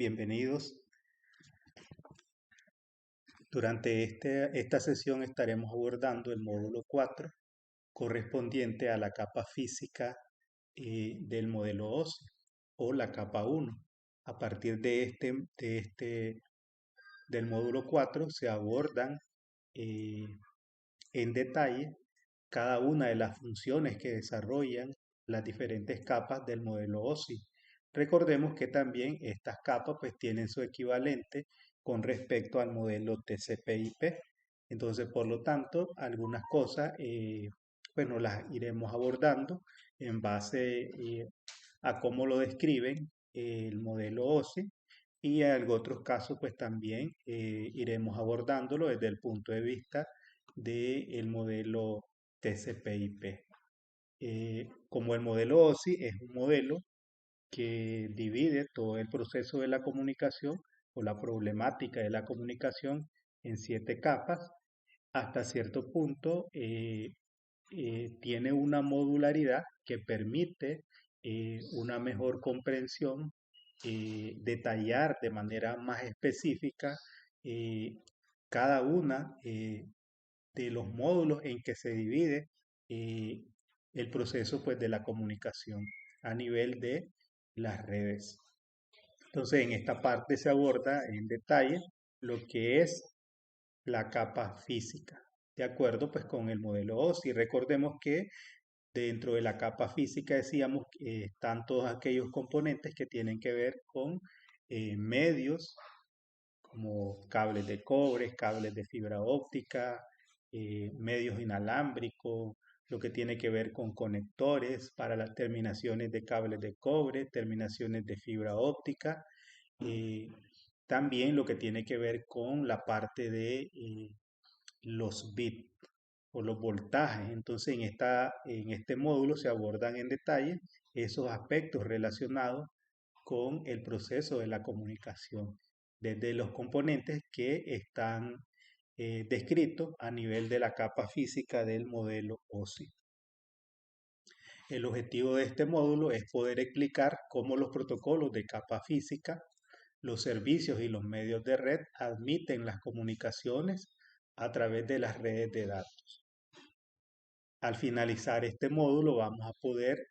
Bienvenidos. Durante esta sesión estaremos abordando el módulo 4 correspondiente a la capa física del modelo óseo o la capa 1. A partir del módulo 4 se abordan eh, en detalle cada una de las funciones que desarrollan las diferentes capas del modelo óseo. Recordemos que también estas capas pues tienen su equivalente con respecto al modelo TCP/IP. Entonces, por lo tanto, algunas cosas pues nos las iremos abordando en base a cómo lo describen el modelo OSI, y en otros casos pues también iremos abordándolo desde el punto de vista del modelo TCP/IP. Como el modelo OSI es un modelo que divide todo el proceso de la comunicación o la problemática de la comunicación en 7 capas, hasta cierto punto tiene una modularidad que permite una mejor comprensión, detallar de manera más específica eh, cada una de los módulos en que se divide eh, el proceso pues, de la comunicación a nivel de las redes. Entonces, en esta parte se aborda en detalle lo que es la capa física, de acuerdo pues con el modelo OSI. Recordemos que dentro de la capa física decíamos que están todos aquellos componentes que tienen que ver con medios como cables de cobre, cables de fibra óptica, medios inalámbricos, lo que tiene que ver con conectores para las terminaciones de cables de cobre, terminaciones de fibra óptica, eh, también lo que tiene que ver con la parte de los bits o los voltajes. Entonces, en este módulo se abordan en detalle esos aspectos relacionados con el proceso de la comunicación, desde los componentes que están descritos a nivel de la capa física del modelo OSI. El objetivo de este módulo es poder explicar cómo los protocolos de capa física, los servicios y los medios de red admiten las comunicaciones a través de las redes de datos. Al finalizar este módulo vamos a poder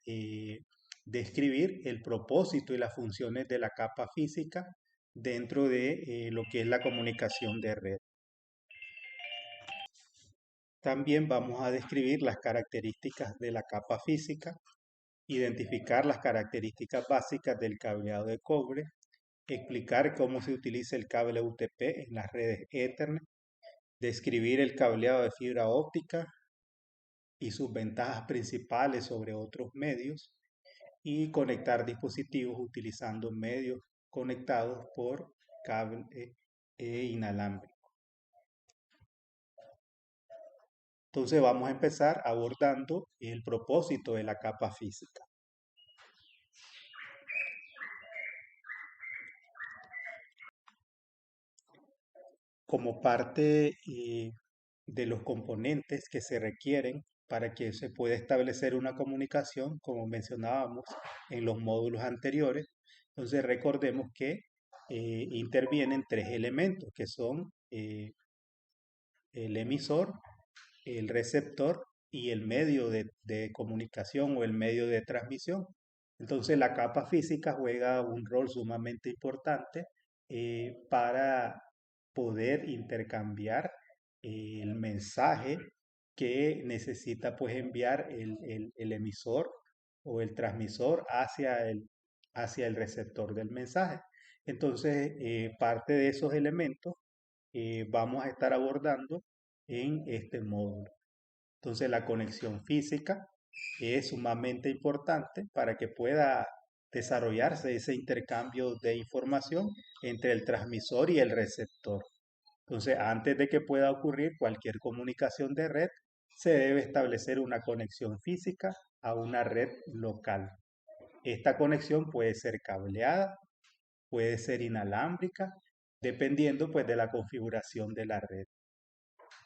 describir el propósito y las funciones de la capa física dentro de lo que es la comunicación de red. También vamos a describir las características de la capa física, identificar las características básicas del cableado de cobre, explicar cómo se utiliza el cable UTP en las redes Ethernet, describir el cableado de fibra óptica y sus ventajas principales sobre otros medios, y conectar dispositivos utilizando medios conectados por cable inalámbrico. Entonces vamos a empezar abordando el propósito de la capa física. Como parte de los componentes que se requieren para que se pueda establecer una comunicación, como mencionábamos en los módulos anteriores, entonces recordemos que intervienen 3 elementos que son el emisor, el receptor y el medio de comunicación o el medio de transmisión. Entonces la capa física juega un rol sumamente importante para poder intercambiar el mensaje que necesita pues enviar el emisor o el transmisor hacia el receptor del mensaje. Entonces, parte de esos elementos vamos a estar abordando en este módulo. Entonces, la conexión física es sumamente importante para que pueda desarrollarse ese intercambio de información entre el transmisor y el receptor. Entonces, antes de que pueda ocurrir cualquier comunicación de red, se debe establecer una conexión física a una red local. Esta conexión puede ser cableada, puede ser inalámbrica, dependiendo pues de la configuración de la red.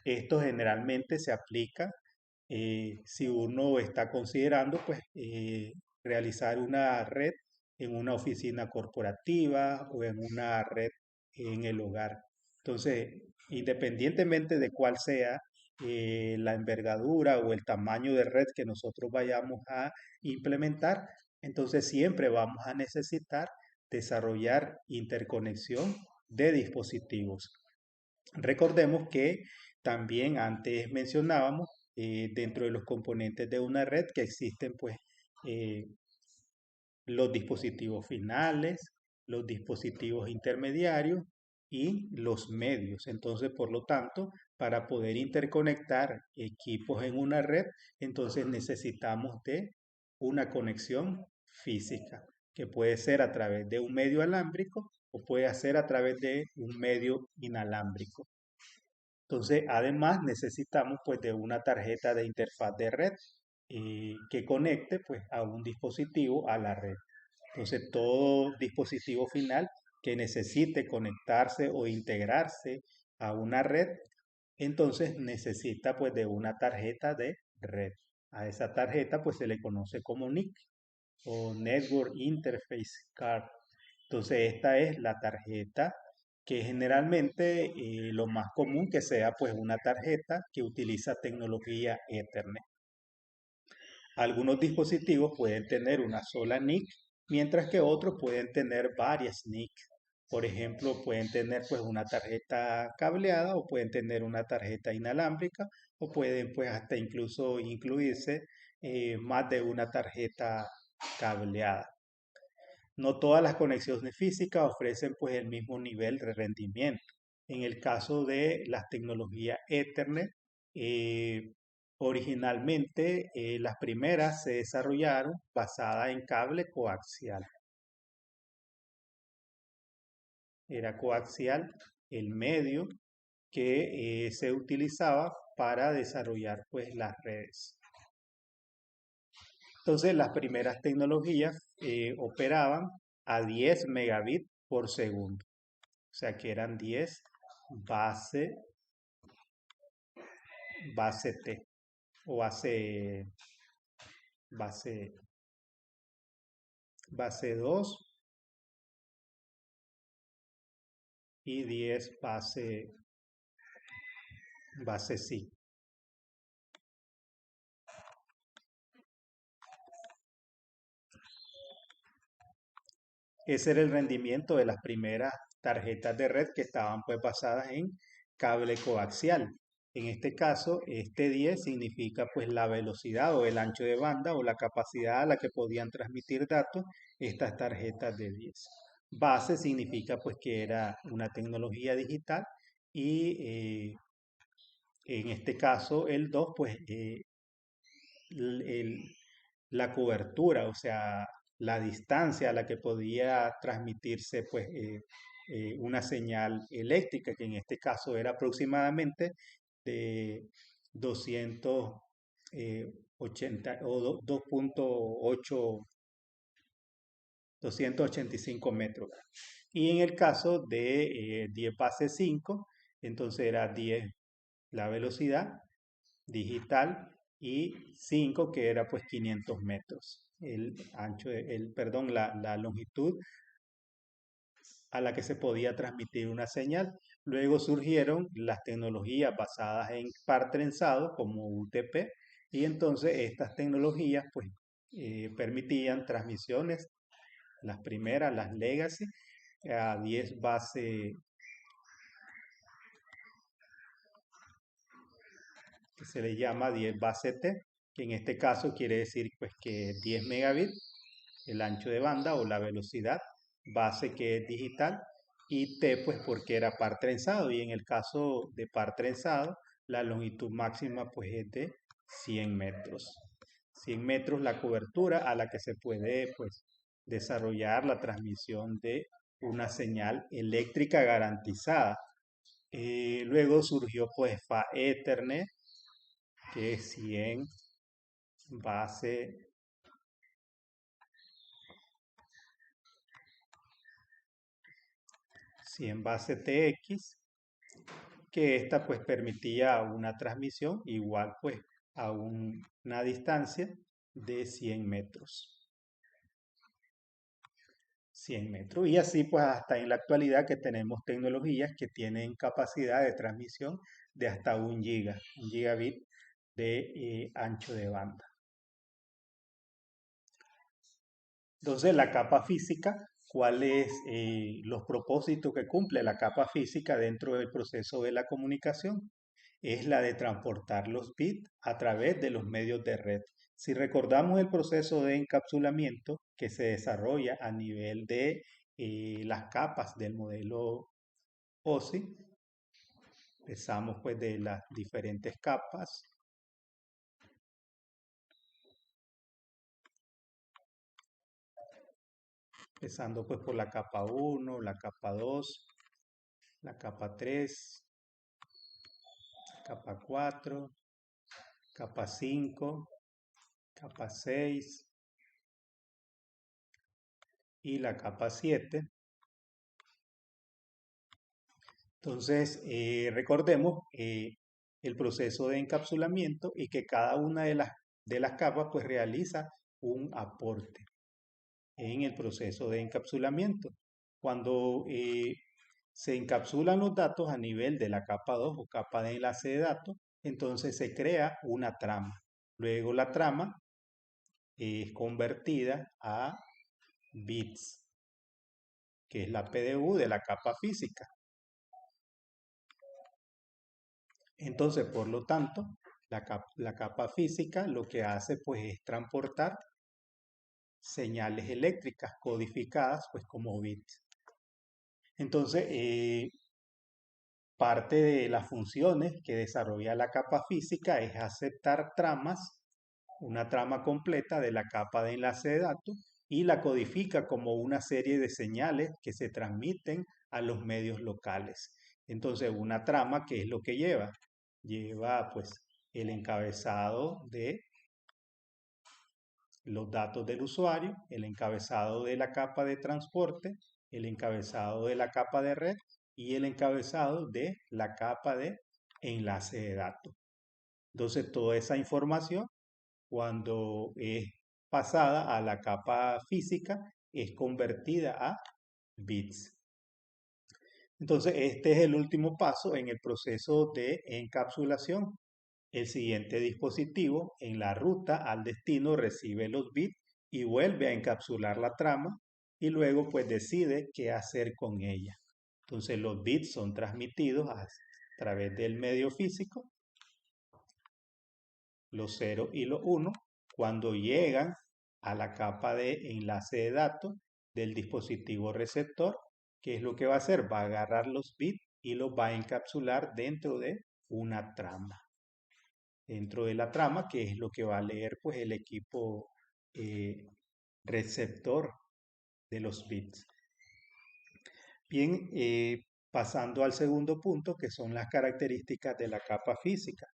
Esto generalmente se aplica si uno está considerando pues realizar una red en una oficina corporativa o en una red en el hogar. Entonces, independientemente de cuál sea la envergadura o el tamaño de red que nosotros vayamos a implementar, entonces siempre vamos a necesitar desarrollar interconexión de dispositivos. Recordemos que también antes mencionábamos dentro de los componentes de una red que existen pues eh, los dispositivos finales, los dispositivos intermediarios y los medios. Entonces, por lo tanto, para poder interconectar equipos en una red, entonces necesitamos de una conexión física, que puede ser a través de un medio alámbrico o puede ser a través de un medio inalámbrico. Entonces, además necesitamos pues de una tarjeta de interfaz de red que conecte pues a un dispositivo a la red. Entonces, todo dispositivo final que necesite conectarse o integrarse a una red, entonces necesita pues de una tarjeta de red. A esa tarjeta pues se le conoce como NIC o Network Interface Card. Entonces esta es la tarjeta que generalmente lo más común que sea pues una tarjeta que utiliza tecnología Ethernet. Algunos dispositivos pueden tener una sola NIC, mientras que otros pueden tener varias NIC. Por ejemplo, pueden tener pues una tarjeta cableada o pueden tener una tarjeta inalámbrica o pueden pues hasta incluso incluirse más de una tarjeta cableada. No todas las conexiones físicas ofrecen pues el mismo nivel de rendimiento. En el caso de las tecnologías Ethernet, eh, originalmente las primeras se desarrollaron basadas en cable coaxial. Era coaxial el medio que se utilizaba para desarrollar pues las redes. Entonces las primeras tecnologías operaban a 10 megabits por segundo. O sea que eran 10 base, base T o base, base 2 y 10 base sí. Ese era el rendimiento de las primeras tarjetas de red que estaban pues basadas en cable coaxial. En este caso, este 10 significa pues la velocidad o el ancho de banda o la capacidad a la que podían transmitir datos estas tarjetas de 10. Base significa pues que era una tecnología digital y en este caso el 2 pues la cobertura, o sea, la distancia a la que podía transmitirse pues, una señal eléctrica, que en este caso era aproximadamente de 280 o 2.8, 285 metros. Y en el caso de 10 base 5, entonces era 10 la velocidad digital y 5 que era pues 500 metros. El ancho, perdón, la longitud a la que se podía transmitir una señal. Luego surgieron las tecnologías basadas en par trenzado como UTP y entonces estas tecnologías pues permitían transmisiones, las primeras, las legacy, a 10 base que se le llama 10 base T, que en este caso quiere decir pues que 10 megabits, el ancho de banda o la velocidad, base que es digital, y T pues porque era par trenzado, y en el caso de par trenzado, la longitud máxima pues es de 100 metros. 100 metros la cobertura a la que se puede pues desarrollar la transmisión de una señal eléctrica garantizada. Luego surgió pues FA Ethernet, que es 100 base 100 base TX, que esta pues permitía una transmisión igual pues a una distancia de 100 metros. 100 metros. Y así pues hasta en la actualidad que tenemos tecnologías que tienen capacidad de transmisión de hasta un gigabit de ancho de banda. Entonces, la capa física, ¿cuáles los propósitos que cumple la capa física dentro del proceso de la comunicación? Es la de transportar los bits a través de los medios de red. Si recordamos el proceso de encapsulamiento que se desarrolla a nivel de las capas del modelo OSI, empezamos pues de las diferentes capas, empezando pues por la capa 1, la capa 2, la capa 3, capa 4, capa 5, capa 6 y la capa 7. Entonces, recordemos el proceso de encapsulamiento y que cada una de las capas pues realiza un aporte en el proceso de encapsulamiento. Cuando se encapsulan los datos a nivel de la capa 2 o capa de enlace de datos, entonces se crea una trama. Luego la trama es convertida a bits, que es la PDU de la capa física. Entonces, por lo tanto, la capa física lo que hace pues es transportar señales eléctricas codificadas pues como bits. Entonces, parte de las funciones que desarrolla la capa física es aceptar tramas, una trama completa de la capa de enlace de datos y la codifica como una serie de señales que se transmiten a los medios locales. Entonces, una trama, ¿qué es lo que lleva? Lleva pues el encabezado de los datos del usuario, el encabezado de la capa de transporte, el encabezado de la capa de red y el encabezado de la capa de enlace de datos. Entonces, toda esa información, cuando es pasada a la capa física, es convertida a bits. Entonces, este es el último paso en el proceso de encapsulación. El siguiente dispositivo en la ruta al destino recibe los bits y vuelve a encapsular la trama y luego pues decide qué hacer con ella. Entonces los bits son transmitidos a través del medio físico, los 0 y los 1, cuando llegan a la capa de enlace de datos del dispositivo receptor. ¿Qué es lo que va a hacer? Va a agarrar los bits y los va a encapsular dentro de una trama. Dentro de la trama, que es lo que va a leer pues el equipo receptor de los bits. Bien, pasando al segundo punto, que son las características de la capa física.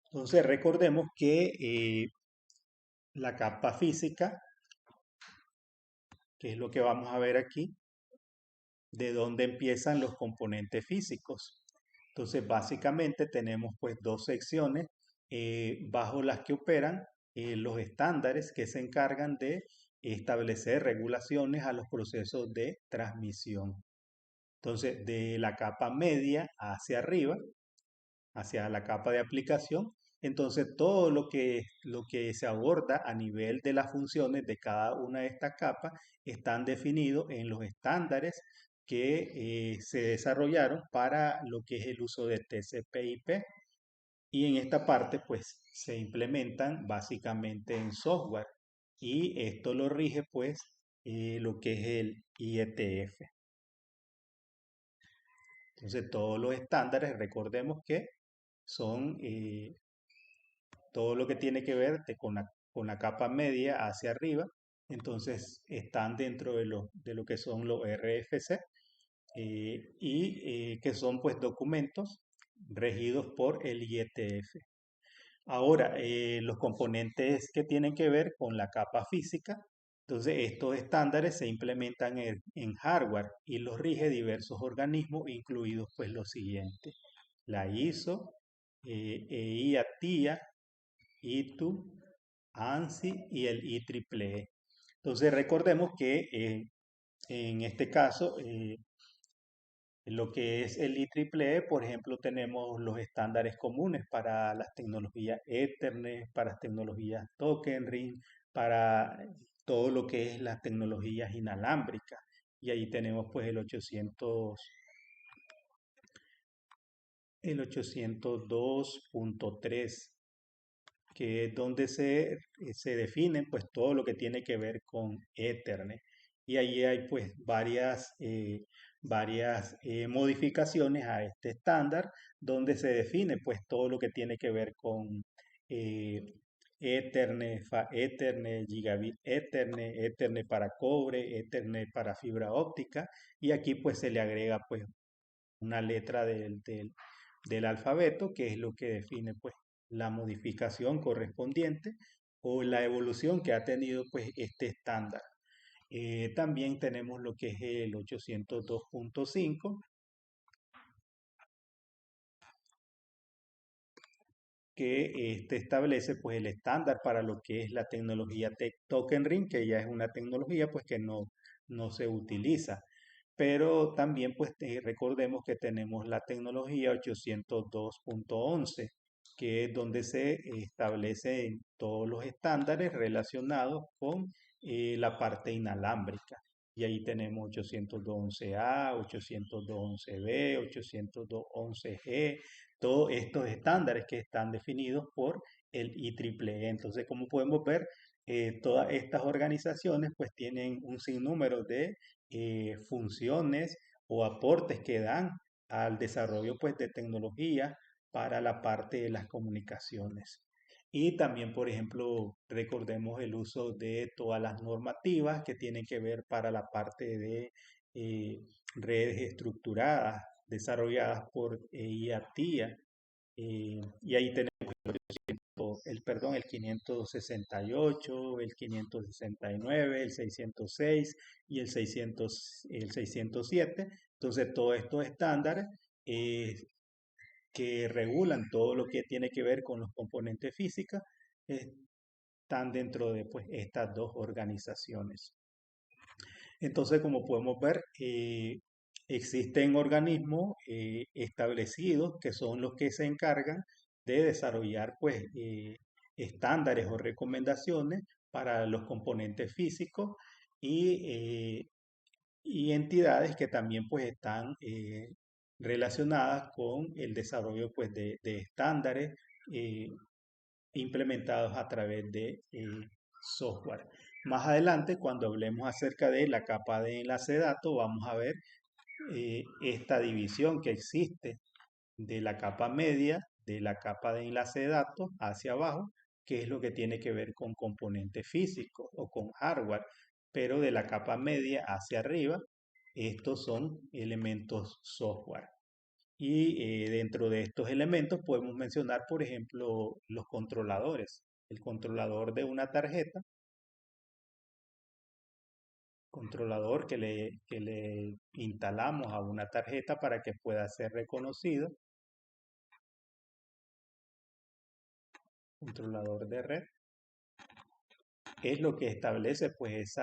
Entonces, recordemos que la capa física, que es lo que vamos a ver aquí, de dónde empiezan los componentes físicos. Entonces, básicamente tenemos pues dos secciones bajo las que operan los estándares que se encargan de establecer regulaciones a los procesos de transmisión. Entonces, de la capa media hacia arriba, hacia la capa de aplicación, entonces todo lo que se aborda a nivel de las funciones de cada una de estas capas están definidos en los estándares que se desarrollaron para lo que es el uso de TCP/IP. Y en esta parte pues se implementan básicamente en software y esto lo rige pues lo que es el IETF. Entonces todos los estándares, recordemos que son todo lo que tiene que ver con la capa media hacia arriba, entonces están dentro de lo que son los RFC y que son pues documentos regidos por el IETF. Ahora, los componentes que tienen que ver con la capa física, entonces estos estándares se implementan en hardware y los rige diversos organismos, incluidos pues los siguientes: la ISO, EIA-TIA, ITU, ANSI y el IEEE. Entonces recordemos que en este caso, lo que es el IEEE, por ejemplo, tenemos los estándares comunes para las tecnologías Ethernet, para las tecnologías Token Ring, para todo lo que es las tecnologías inalámbricas. Y ahí tenemos pues el 802.3, que es donde se definen pues todo lo que tiene que ver con Ethernet. Y allí hay pues varias modificaciones a este estándar donde se define pues todo lo que tiene que ver con eh, Ethernet, Ethernet, Gigabit Ethernet, Ethernet para cobre, Ethernet para fibra óptica, y aquí pues se le agrega pues una letra del alfabeto, que es lo que define pues la modificación correspondiente o la evolución que ha tenido pues este estándar. También tenemos lo que es el 802.5, que este establece pues el estándar para lo que es la tecnología Token Ring, que ya es una tecnología pues que no se utiliza. Pero también pues recordemos que tenemos la tecnología 802.11, que es donde se establecen todos los estándares relacionados con la parte inalámbrica. Y ahí tenemos 802.11a, 802.11b, 802.11g, todos estos estándares que están definidos por el IEEE. Entonces, como podemos ver, todas estas organizaciones pues tienen un sinnúmero de funciones o aportes que dan al desarrollo pues de tecnología para la parte de las comunicaciones. Y también, por ejemplo, recordemos el uso de todas las normativas que tienen que ver para la parte de eh, redes estructuradas desarrolladas por IATIA. Y ahí tenemos el 568, el 569, el 606 y el 607. Entonces, todos estos estándares eh, que regulan todo lo que tiene que ver con los componentes físicos están dentro de pues, estas dos organizaciones. Entonces, como podemos ver, existen organismos establecidos que son los que se encargan de desarrollar pues, estándares o recomendaciones para los componentes físicos y, y entidades que también pues, están relacionadas con el desarrollo pues, de estándares eh, implementados a través de software. Más adelante, cuando hablemos acerca de la capa de enlace de datos, vamos a ver esta división que existe de la capa media, de la capa de enlace de datos hacia abajo, que es lo que tiene que ver con componentes físicos o con hardware, pero de la capa media hacia arriba, estos son elementos software. Y dentro de estos elementos podemos mencionar, por ejemplo, los controladores. El controlador de una tarjeta, controlador que le instalamos a una tarjeta para que pueda ser reconocido, controlador de red, es lo que establece pues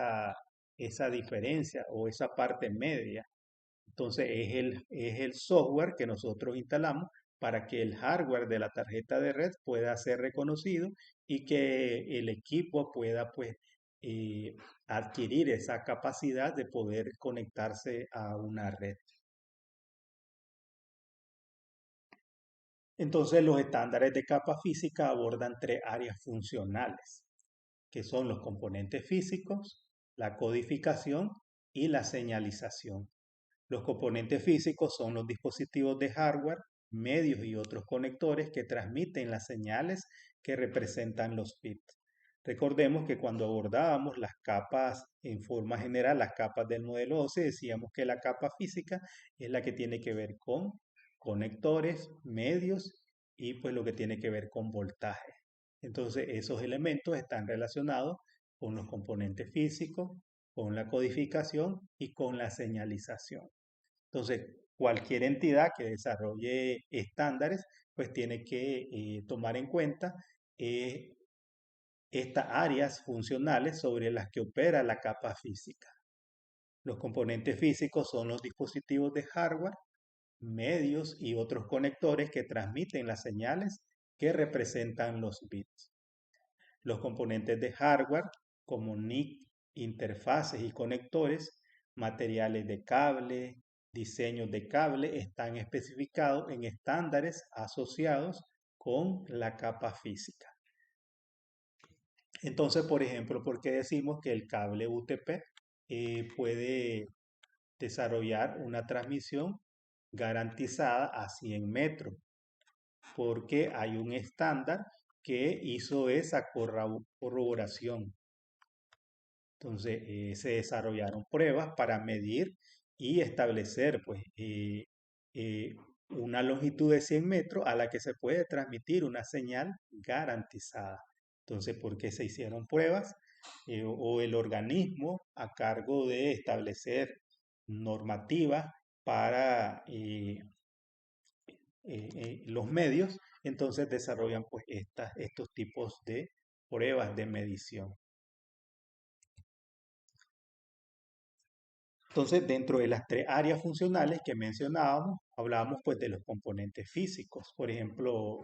esa diferencia o esa parte media. Entonces es el software que nosotros instalamos para que el hardware de la tarjeta de red pueda ser reconocido y que el equipo pueda pues eh, adquirir esa capacidad de poder conectarse a una red. Entonces los estándares de capa física abordan tres áreas funcionales, que son los componentes físicos, la codificación y la señalización. Los componentes físicos son los dispositivos de hardware, medios y otros conectores que transmiten las señales que representan los bits. Recordemos que cuando abordábamos las capas en forma general, las capas del modelo OSI, decíamos que la capa física es la que tiene que ver con conectores, medios y pues lo que tiene que ver con voltaje. Entonces esos elementos están relacionados con los componentes físicos, con la codificación y con la señalización. Entonces, cualquier entidad que desarrolle estándares, pues tiene que tomar en cuenta eh, estas áreas funcionales sobre las que opera la capa física. Los componentes físicos son los dispositivos de hardware, medios y otros conectores que transmiten las señales que representan los bits. Los componentes de hardware, como NIC, interfaces y conectores, materiales de cable, diseños de cable, están especificados en estándares asociados con la capa física. Entonces, por ejemplo, ¿por qué decimos que el cable UTP puede desarrollar una transmisión garantizada a 100 metros? Porque hay un estándar que hizo esa corroboración. Entonces, se desarrollaron pruebas para medir y establecer pues, eh, una longitud de 100 metros a la que se puede transmitir una señal garantizada. Entonces, ¿por qué se hicieron pruebas? O el organismo a cargo de establecer normativas para los medios, entonces desarrollan pues estos tipos de pruebas de medición. Entonces, dentro de las tres áreas funcionales que mencionábamos, hablábamos pues de los componentes físicos. Por ejemplo,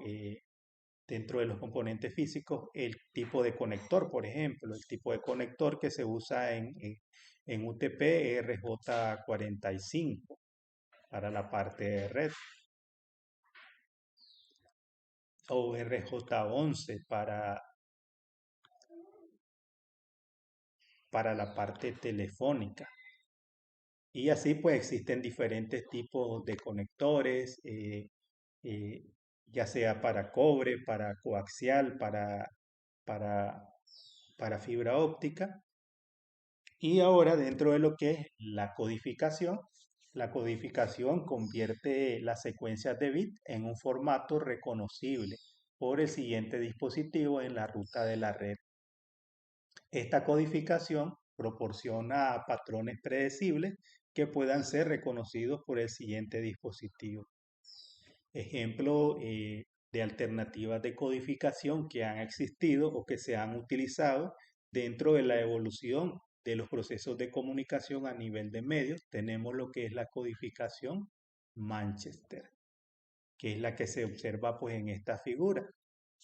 dentro de los componentes físicos, el tipo de conector, por ejemplo, el tipo de conector que se usa en UTP RJ45 para la parte de red, o RJ11 para la parte telefónica. Y así pues existen diferentes tipos de conectores, eh, ya sea para cobre, para coaxial, para, para fibra óptica. Y ahora dentro de lo que es la codificación convierte las secuencias de bit en un formato reconocible por el siguiente dispositivo en la ruta de la red. Esta codificación proporciona patrones predecibles que puedan ser reconocidos por el siguiente dispositivo. Ejemplo de alternativas de codificación que han existido o que se han utilizado dentro de la evolución de los procesos de comunicación a nivel de medios. Tenemos lo que es la codificación Manchester, que es la que se observa pues en esta figura.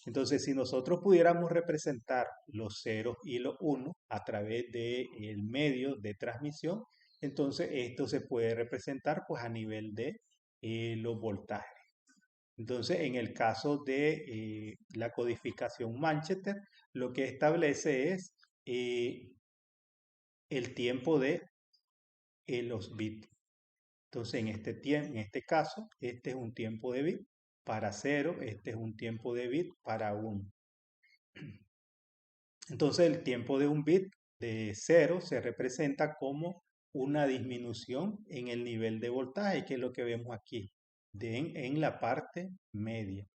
Entonces, si nosotros pudiéramos representar los ceros y los unos a través del medio de transmisión, entonces esto se puede representar pues a nivel de los voltajes. Entonces, en el caso de la codificación Manchester, lo que establece es el tiempo de los bits. Entonces, en este caso, este es un tiempo de bit para 0, este es un tiempo de bit para 1. Entonces, el tiempo de un bit de 0 se representa como una disminución en el nivel de voltaje, que es lo que vemos aquí, en la parte media.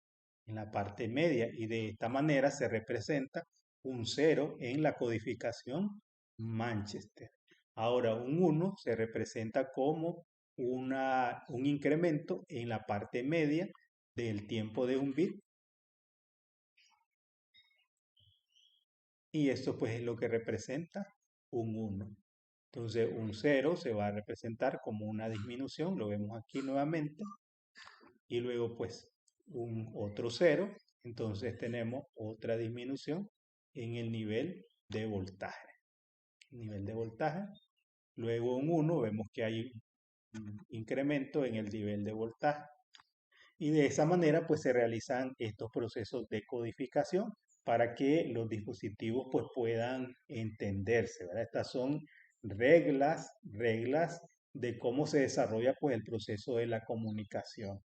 En la parte media, y de esta manera se representa un 0 en la codificación Manchester. Ahora, un 1 se representa como un incremento en la parte media del tiempo de un bit, y esto pues es lo que representa un 1. Entonces un 0 se va a representar como una disminución, lo vemos aquí nuevamente, y luego pues un otro 0, entonces tenemos otra disminución en el nivel de voltaje. Luego un 1, vemos que hay un incremento en el nivel de voltaje. Y de esa manera pues se realizan estos procesos de codificación para que los dispositivos pues puedan entenderse, ¿verdad? Estas son reglas de cómo se desarrolla pues el proceso de la comunicación.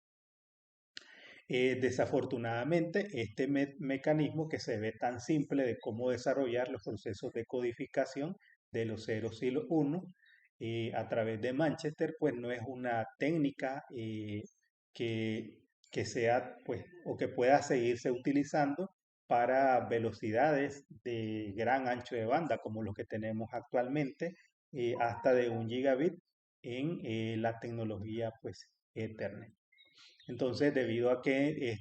Desafortunadamente, este mecanismo que se ve tan simple de cómo desarrollar los procesos de codificación de los ceros y los unos a través de Manchester, pues no es una técnica que, que sea, pues, o que pueda seguirse utilizando para velocidades de gran ancho de banda, como lo que tenemos actualmente, hasta de 1 gigabit en la tecnología, pues, Ethernet. Entonces, debido a que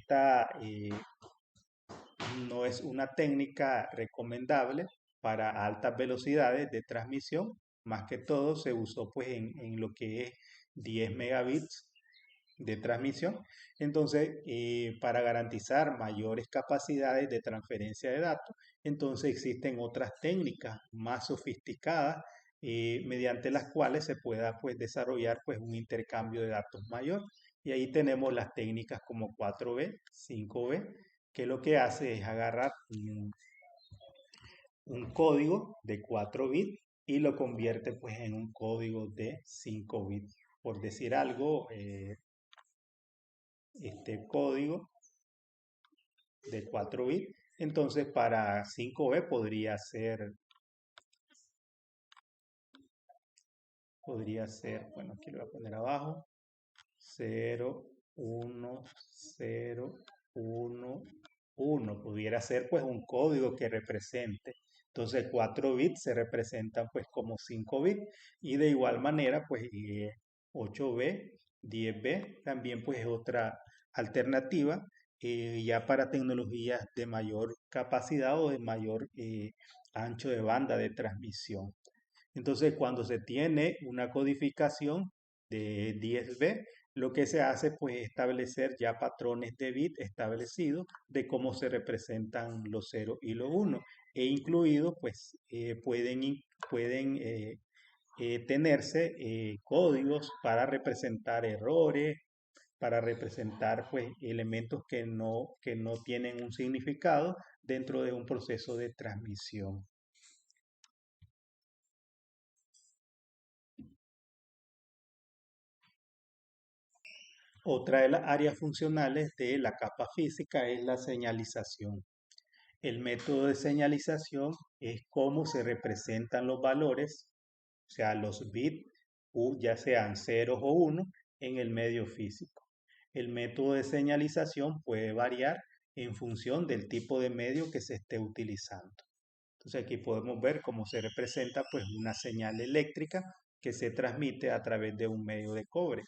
no es una técnica recomendable para altas velocidades de transmisión. Más que todo se usó pues en lo que es 10 megabits de transmisión. Entonces, para garantizar mayores capacidades de transferencia de datos, entonces existen otras técnicas más sofisticadas mediante las cuales se pueda pues desarrollar pues un intercambio de datos mayor. Y ahí tenemos las técnicas como 4B, 5B, que lo que hace es agarrar un código de 4 bits y lo convierte pues en un código de 5 bits. Por decir algo, este código de 4 bits. Entonces para 5B podría ser, bueno, aquí lo voy a poner abajo, 0, 1, 0, 1, 1. Pudiera ser pues un código que represente. Entonces 4 bits se representan pues como 5 bits y de igual manera pues 8B, 10B también pues es otra alternativa ya para tecnologías de mayor capacidad o de mayor ancho de banda de transmisión. Entonces, cuando se tiene una codificación de 10B, lo que se hace pues es establecer ya patrones de bit establecidos de cómo se representan los 0 y los 1 e incluidos pues pueden tenerse códigos para representar errores, para representar pues elementos que no tienen un significado dentro de un proceso de transmisión. Otra de las áreas funcionales de la capa física es la señalización. El método de señalización es cómo se representan los valores, o sea, los bits, ya sean ceros o uno, en el medio físico. El método de señalización puede variar en función del tipo de medio que se esté utilizando. Entonces aquí podemos ver cómo se representa pues una señal eléctrica que se transmite a través de un medio de cobre.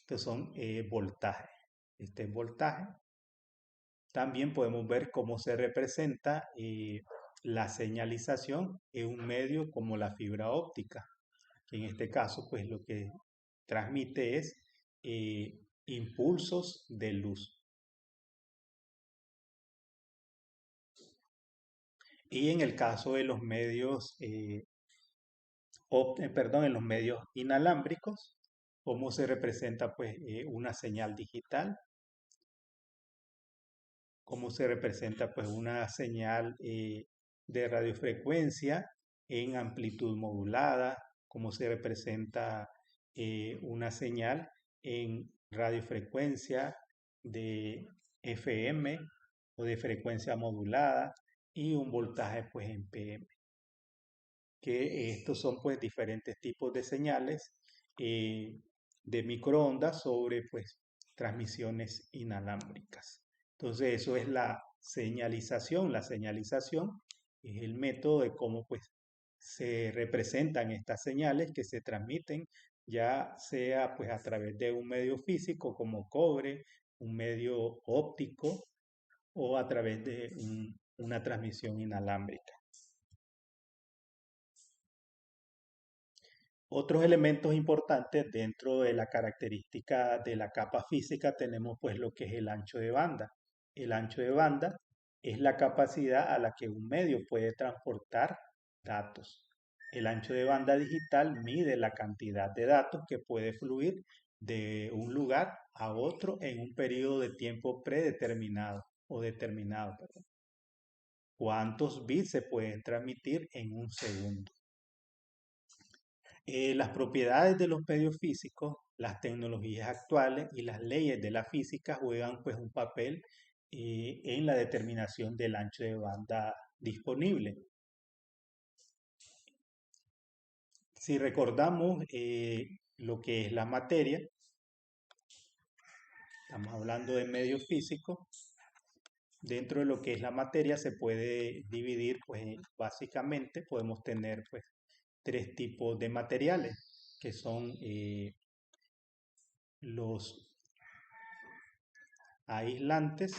Estos son voltaje. Este es voltaje. También podemos ver cómo se representa la señalización en un medio como la fibra óptica, que en este caso pues lo que transmite es impulsos de luz. Y en el caso de los medios, en los medios inalámbricos, cómo se representa pues una señal digital, cómo se representa pues una señal de radiofrecuencia en amplitud modulada, cómo se representa una señal en radiofrecuencia de FM o de frecuencia modulada y un voltaje pues en PM, que estos son pues diferentes tipos de señales eh, de microondas sobre pues transmisiones inalámbricas. Entonces eso es la señalización. La señalización es el método de cómo pues se representan estas señales que se transmiten ya sea pues a través de un medio físico como cobre, un medio óptico o a través de una transmisión inalámbrica. Otros elementos importantes dentro de la característica de la capa física tenemos pues lo que es el ancho de banda. El ancho de banda es la capacidad a la que un medio puede transportar datos. El ancho de banda digital mide la cantidad de datos que puede fluir de un lugar a otro en un periodo de tiempo predeterminado o determinado, perdón. ¿Cuántos bits se pueden transmitir en un segundo? Las propiedades de los medios físicos, las tecnologías actuales y las leyes de la física juegan pues un papel en la determinación del ancho de banda disponible. Si recordamos lo que es la materia, estamos hablando de medios físicos, dentro de lo que es la materia se puede dividir pues básicamente podemos tener pues tres tipos de materiales que son los aislantes,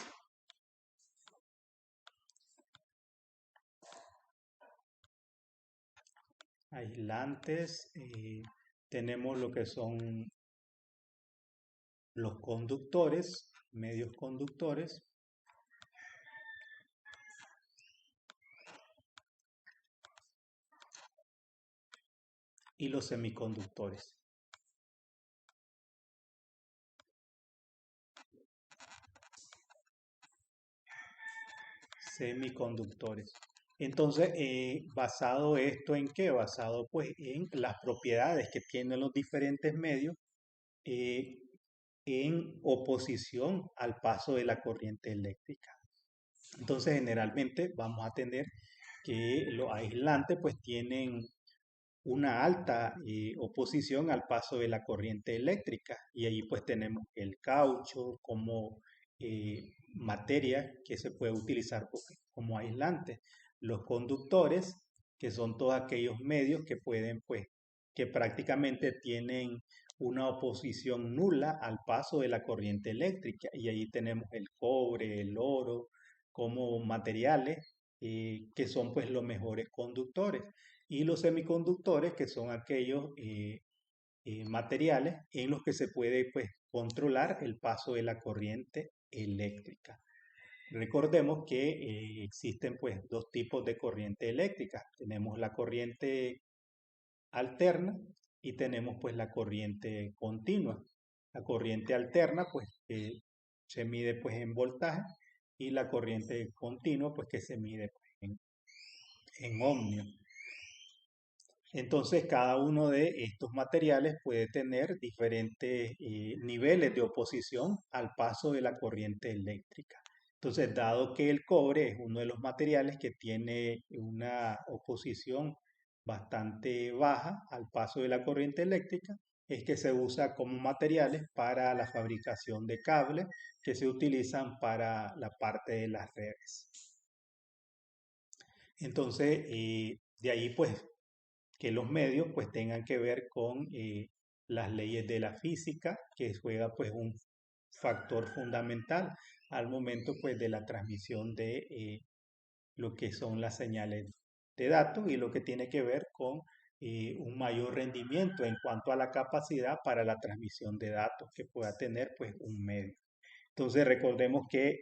aislantes, tenemos lo que son los conductores, medios conductores, y los semiconductores. Semiconductores. Entonces, ¿basado esto en qué? Basado pues en las propiedades que tienen los diferentes medios eh, en oposición al paso de la corriente eléctrica. Entonces, generalmente vamos a tener que los aislantes pues tienen una alta oposición al paso de la corriente eléctrica y ahí pues tenemos el caucho como materia que se puede utilizar como aislante. Los conductores, que son todos aquellos medios que pueden pues que prácticamente tienen una oposición nula al paso de la corriente eléctrica y ahí tenemos el cobre, el oro como materiales que son pues los mejores conductores y los semiconductores, que son aquellos materiales en los que se puede pues, controlar el paso de la corriente eléctrica. Recordemos que existen pues dos tipos de corriente eléctrica. Tenemos la corriente alterna y tenemos pues la corriente continua. La corriente alterna pues se mide pues en voltaje y la corriente continua pues que se mide pues, en ohmios. Entonces, cada uno de estos materiales puede tener diferentes niveles de oposición al paso de la corriente eléctrica. Entonces, dado que el cobre es uno de los materiales que tiene una oposición bastante baja al paso de la corriente eléctrica, es que se usa como materiales para la fabricación de cables que se utilizan para la parte de las redes. Entonces, de ahí pues que los medios pues tengan que ver con las leyes de la física, que juega pues un factor fundamental al momento pues de la transmisión de lo que son las señales de datos y lo que tiene que ver con un mayor rendimiento en cuanto a la capacidad para la transmisión de datos que pueda tener pues un medio. Entonces recordemos que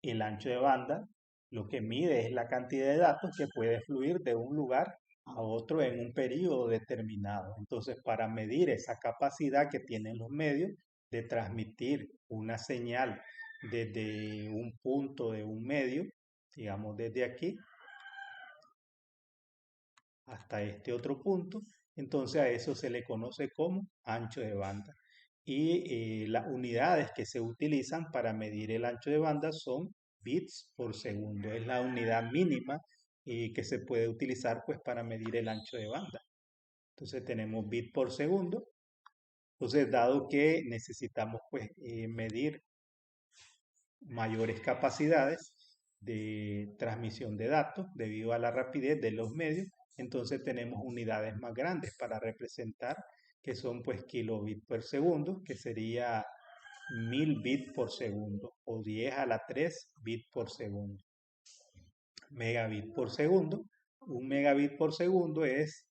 el ancho de banda lo que mide es la cantidad de datos que puede fluir de un lugar a otro en un periodo determinado. Entonces, para medir esa capacidad que tienen los medios de transmitir una señal desde un punto de un medio, digamos desde aquí hasta este otro punto, entonces a eso se le conoce como ancho de banda. Y las unidades que se utilizan para medir el ancho de banda son bits por segundo. Es la unidad mínima que se puede utilizar pues para medir el ancho de banda. Entonces tenemos bit por segundo. Entonces, dado que necesitamos pues medir mayores capacidades de transmisión de datos debido a la rapidez de los medios, entonces tenemos unidades más grandes para representar que son pues kilobits por segundo, que sería 1000 bits por segundo o 10 a la 3 bits por segundo. Megabit por segundo, un megabit por segundo es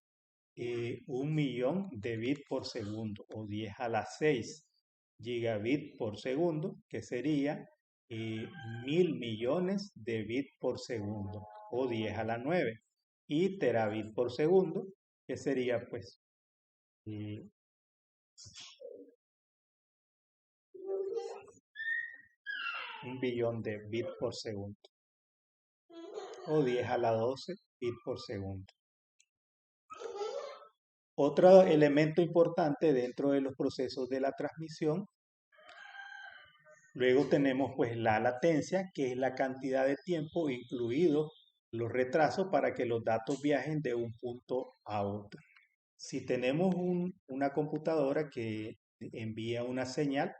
1.000.000 de bits por segundo o 10 a la 6 gigabit por segundo, que sería 1.000 millones de bits por segundo o 10 a la 9. Y terabit por segundo, que sería pues 1 billón de bits por segundo o 10 a la 12 bits por segundo. Otro elemento importante dentro de los procesos de la transmisión, luego tenemos pues la latencia, que es la cantidad de tiempo incluido los retrasos para que los datos viajen de un punto a otro. Si tenemos una computadora que envía una señal,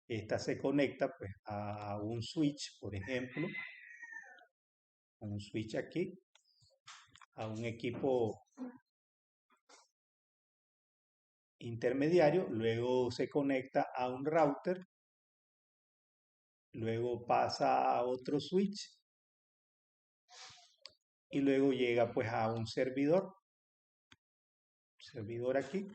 esta se conecta pues a un switch, por ejemplo, a un switch aquí, a un equipo intermediario, luego se conecta a un router, luego pasa a otro switch y luego llega pues a un servidor aquí.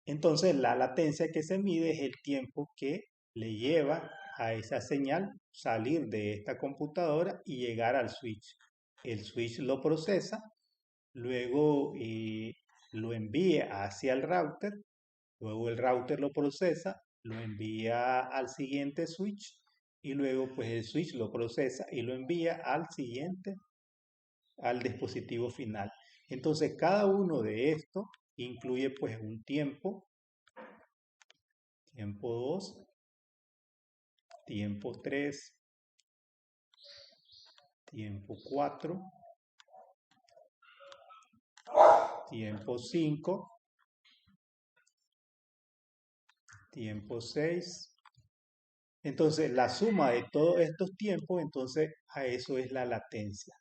Entonces la latencia que se mide es el tiempo que le lleva a esa señal salir de esta computadora y llegar al switch. El switch lo procesa, luego lo envía hacia el router, luego el router lo procesa, lo envía al siguiente switch y luego pues el switch lo procesa y lo envía al siguiente, al dispositivo final. Entonces cada uno de estos incluye pues un tiempo 2, tiempo 3, tiempo 4, tiempo 5, tiempo 6. Entonces, la suma de todos estos tiempos, entonces a eso es la latencia.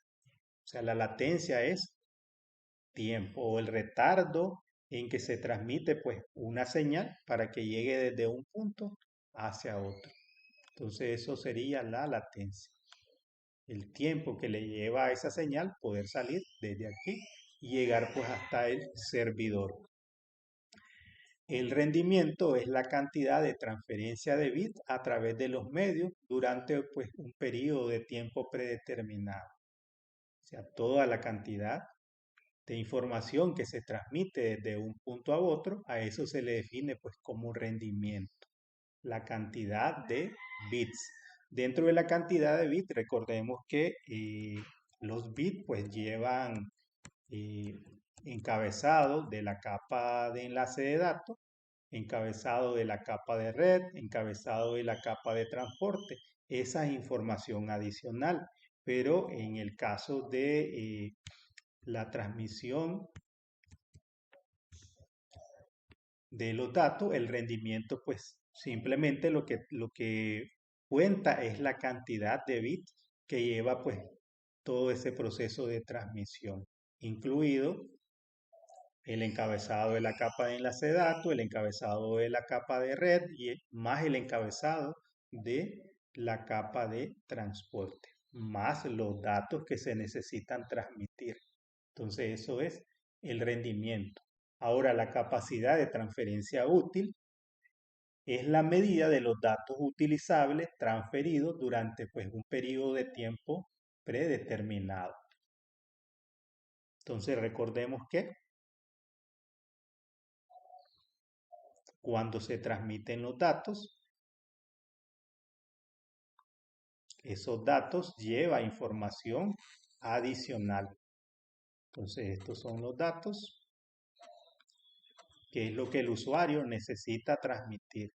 O sea, la latencia es tiempo o el retardo en que se transmite pues una señal para que llegue desde un punto hacia otro. Entonces, eso sería la latencia. El tiempo que le lleva a esa señal poder salir desde aquí y llegar pues hasta el servidor. El rendimiento es la cantidad de transferencia de bits a través de los medios durante pues, un periodo de tiempo predeterminado. O sea, toda la cantidad de información que se transmite desde un punto a otro, a eso se le define pues como rendimiento. La cantidad de bits. Dentro de la cantidad de bits, recordemos que los bits pues llevan eh, encabezado de la capa de enlace de datos, encabezado de la capa de red, encabezado de la capa de transporte. Esa es información adicional, pero en el caso de la transmisión de los datos, el rendimiento, pues simplemente lo que cuenta es la cantidad de bits que lleva pues todo ese proceso de transmisión, incluido el encabezado de la capa de enlace de datos, el encabezado de la capa de red y más el encabezado de la capa de transporte, más los datos que se necesitan transmitir. Entonces eso es el rendimiento. Ahora la capacidad de transferencia útil es la medida de los datos utilizables transferidos durante pues, un periodo de tiempo predeterminado. Entonces recordemos que cuando se transmiten los datos, esos datos llevan información adicional. Entonces estos son los datos, que es lo que el usuario necesita transmitir,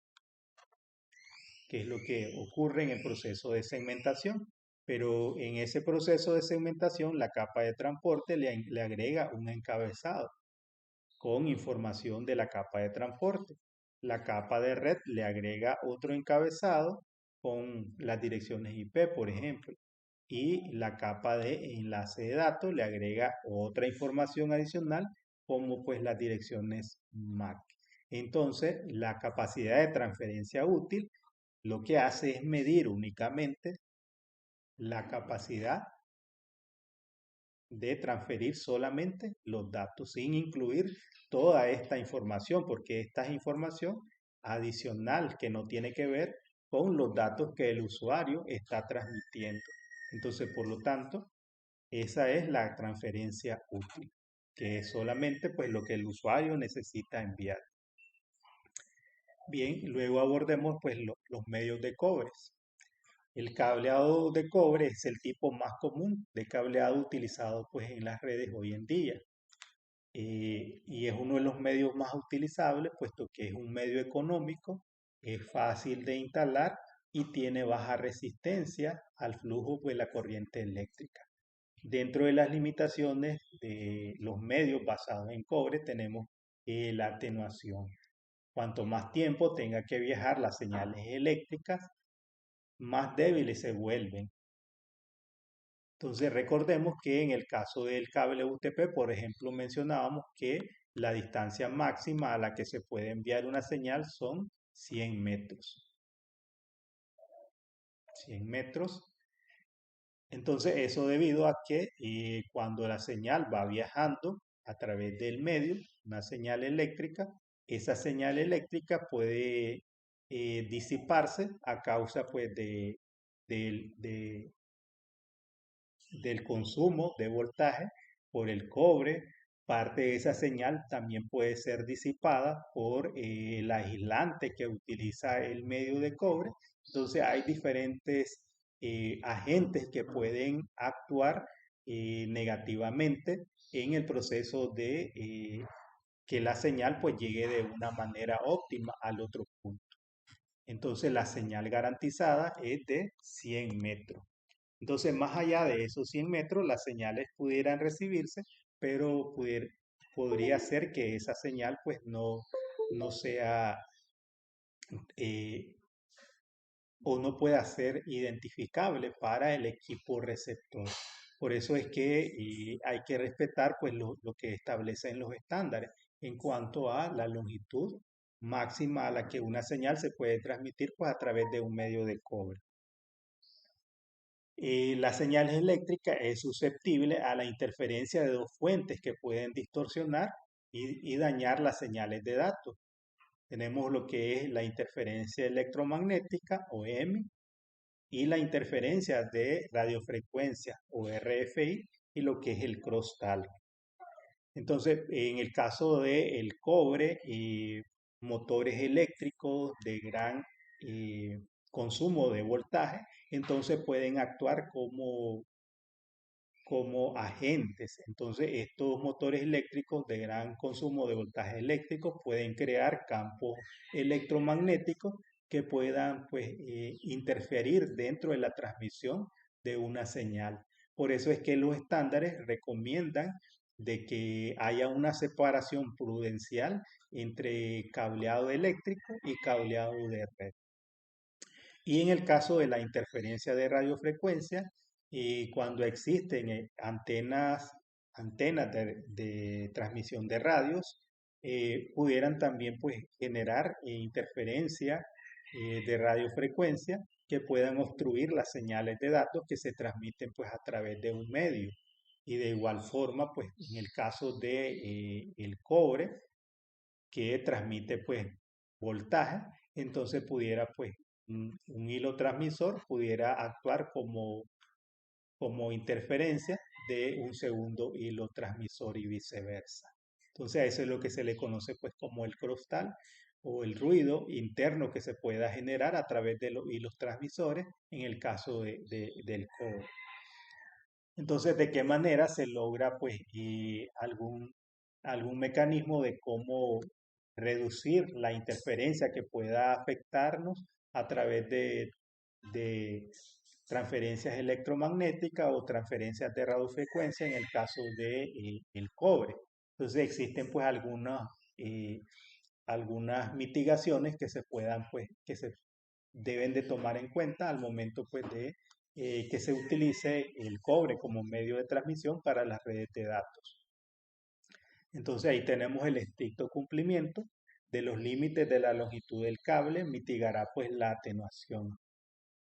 que es lo que ocurre en el proceso de segmentación. Pero en ese proceso de segmentación, la capa de transporte le agrega un encabezado con información de la capa de transporte. La capa de red le agrega otro encabezado con las direcciones IP, por ejemplo. Y la capa de enlace de datos le agrega otra información adicional como pues las direcciones MAC. Entonces, la capacidad de transferencia útil lo que hace es medir únicamente la capacidad de transferir solamente los datos sin incluir toda esta información, porque esta es información adicional que no tiene que ver con los datos que el usuario está transmitiendo. Entonces, por lo tanto, esa es la transferencia útil, que es solamente pues lo que el usuario necesita enviar. Bien, luego abordemos pues los medios de cobre. El cableado de cobre es el tipo más común de cableado utilizado pues en las redes hoy en día. Y es uno de los medios más utilizables puesto que es un medio económico, es fácil de instalar y tiene baja resistencia al flujo de la corriente eléctrica. Dentro de las limitaciones de los medios basados en cobre tenemos la atenuación. Cuanto más tiempo tenga que viajar las señales eléctricas, más débiles se vuelven. Entonces recordemos que en el caso del cable UTP, por ejemplo, mencionábamos que la distancia máxima a la que se puede enviar una señal son 100 metros. 100 metros. Entonces, eso debido a que cuando la señal va viajando a través del medio, una señal eléctrica, esa señal eléctrica puede disiparse a causa pues de, del consumo de voltaje por el cobre. Parte de esa señal también puede ser disipada por el aislante que utiliza el medio de cobre. Entonces hay diferentes agentes que pueden actuar negativamente en el proceso de que la señal pues llegue de una manera óptima al otro punto. Entonces la señal garantizada es de 100 metros. Entonces, más allá de esos 100 metros, las señales pudieran recibirse, pero podría ser que esa señal pues no sea eh, o no pueda ser identificable para el equipo receptor. Por eso es que hay que respetar pues lo que establecen los estándares en cuanto a la longitud máxima a la que una señal se puede transmitir pues a través de un medio de cobre. La señal eléctrica es susceptible a la interferencia de dos fuentes que pueden distorsionar y dañar las señales de datos. Tenemos lo que es la interferencia electromagnética o EMI y la interferencia de radiofrecuencia o RFI y lo que es el crosstalk. Entonces, en el caso del cobre, motores eléctricos de gran consumo de voltaje, entonces pueden actuar como agentes. Entonces, estos motores eléctricos de gran consumo de voltaje eléctrico pueden crear campos electromagnéticos que puedan pues, interferir dentro de la transmisión de una señal. Por eso es que los estándares recomiendan de que haya una separación prudencial entre cableado eléctrico y cableado de red. Y en el caso de la interferencia de radiofrecuencia, cuando existen antenas de transmisión de radios, pudieran también pues, generar interferencia de radiofrecuencia que puedan obstruir las señales de datos que se transmiten pues, a través de un medio. Y de igual forma, pues en el caso de el cobre, que transmite pues voltaje, entonces pudiera pues un hilo transmisor pudiera actuar como interferencia de un segundo hilo transmisor y viceversa. Entonces a eso es lo que se le conoce pues como el crosstalk o el ruido interno que se pueda generar a través de los hilos transmisores en el caso del cobre. Entonces, ¿de qué manera se logra pues algún mecanismo de cómo reducir la interferencia que pueda afectarnos a través de transferencias electromagnéticas o transferencias de radiofrecuencia en el caso de el cobre? Entonces existen pues eh, algunas mitigaciones que se puedan pues que se deben de tomar en cuenta al momento pues de que se utilice el cobre como medio de transmisión para las redes de datos. Entonces ahí tenemos el estricto cumplimiento de los límites de la longitud del cable, mitigará pues la atenuación.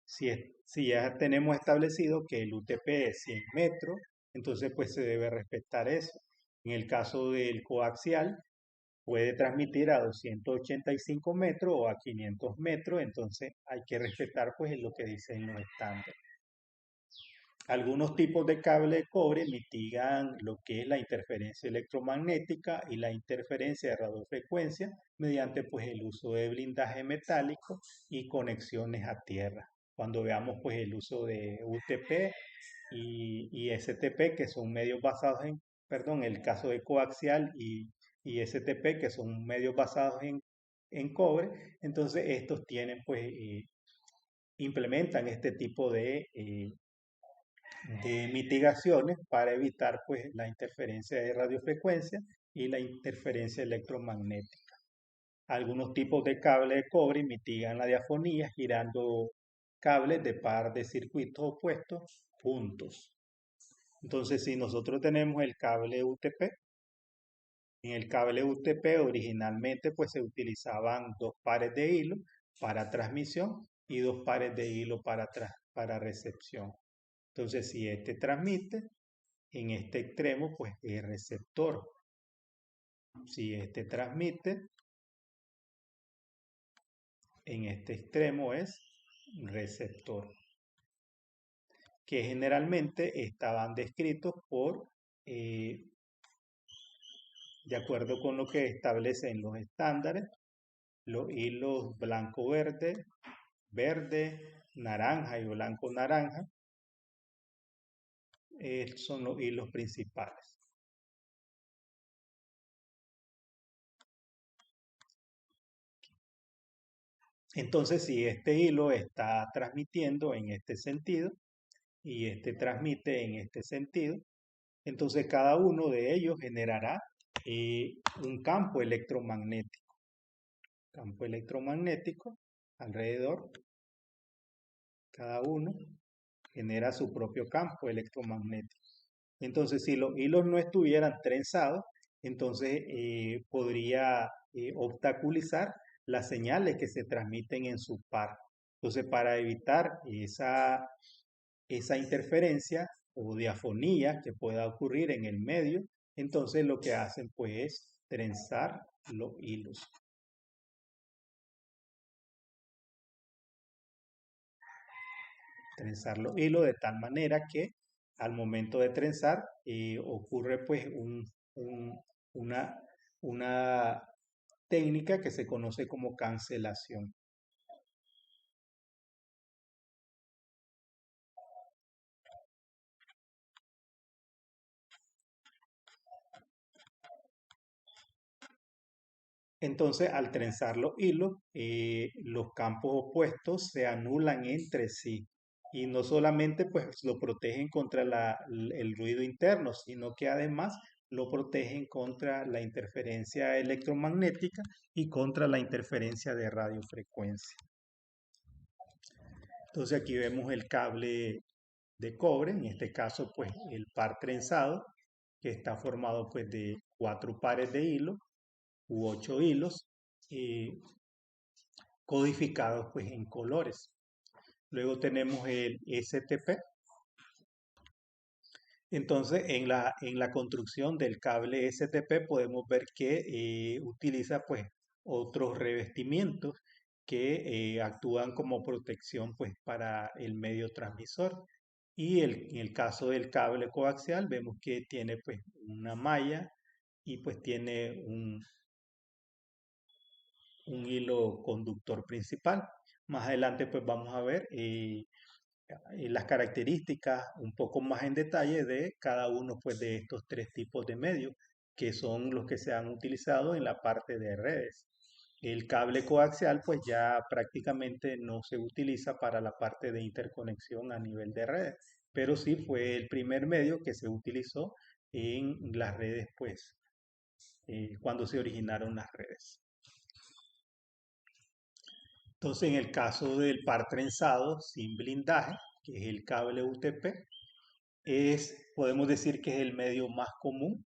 Si ya tenemos establecido que el UTP es 100 metros, entonces pues se debe respetar eso. En el caso del coaxial, puede transmitir a 285 metros o a 500 metros, entonces hay que respetar pues lo que dicen los estándares. Algunos tipos de cable de cobre mitigan lo que es la interferencia electromagnética y la interferencia de radiofrecuencia mediante pues el uso de blindaje metálico y conexiones a tierra. Cuando veamos pues el uso de UTP y STP, que son medios basados perdón, el caso de coaxial y STP, que son medios basados en cobre, entonces estos tienen pues implementan este tipo de mitigaciones para evitar pues la interferencia de radiofrecuencia y la interferencia electromagnética. Algunos tipos de cable de cobre mitigan la diafonía girando cables de par de circuitos opuestos juntos. Entonces, si nosotros tenemos el cable UTP, en el cable UTP originalmente pues se utilizaban dos pares de hilo para transmisión y dos pares de hilo para recepción. Entonces, si este transmite, en este extremo, pues es receptor. Si este transmite, en este extremo es receptor, que generalmente estaban descritos eh, de acuerdo con lo que establecen los estándares, los hilos blanco-verde, verde, naranja y blanco-naranja, son los hilos principales. Entonces, si este hilo está transmitiendo en este sentido y este transmite en este sentido, entonces cada uno de ellos generará un campo electromagnético alrededor, cada uno genera su propio campo electromagnético. Entonces, si los hilos no estuvieran trenzados, entonces podría obstaculizar las señales que se transmiten en su par. Entonces, para evitar esa interferencia o diafonía que pueda ocurrir en el medio, entonces lo que hacen pues es trenzar los hilos. Trenzar los hilos de tal manera que al momento de trenzar ocurre pues una, una técnica que se conoce como cancelación. Entonces, al trenzar los hilos, los campos opuestos se anulan entre sí y no solamente pues lo protegen contra el ruido interno, sino que además lo protegen contra la interferencia electromagnética y contra la interferencia de radiofrecuencia. Entonces aquí vemos el cable de cobre, en este caso pues el par trenzado, que está formado pues de 4 pares de hilo u 8 hilos codificados pues en colores. Luego tenemos el STP. Entonces en la construcción del cable STP podemos ver que utiliza pues otros revestimientos que actúan como protección pues para el medio transmisor. Y en el caso del cable coaxial vemos que tiene pues una malla y pues tiene un hilo conductor principal. Más adelante pues vamos a ver las características un poco más en detalle de cada uno pues de estos tres tipos de medios que son los que se han utilizado en la parte de redes. El cable coaxial pues ya prácticamente no se utiliza para la parte de interconexión a nivel de redes, pero sí fue el primer medio que se utilizó en las redes pues cuando se originaron las redes. Entonces, en el caso del par trenzado sin blindaje, que es el cable UTP, podemos decir que es el medio más común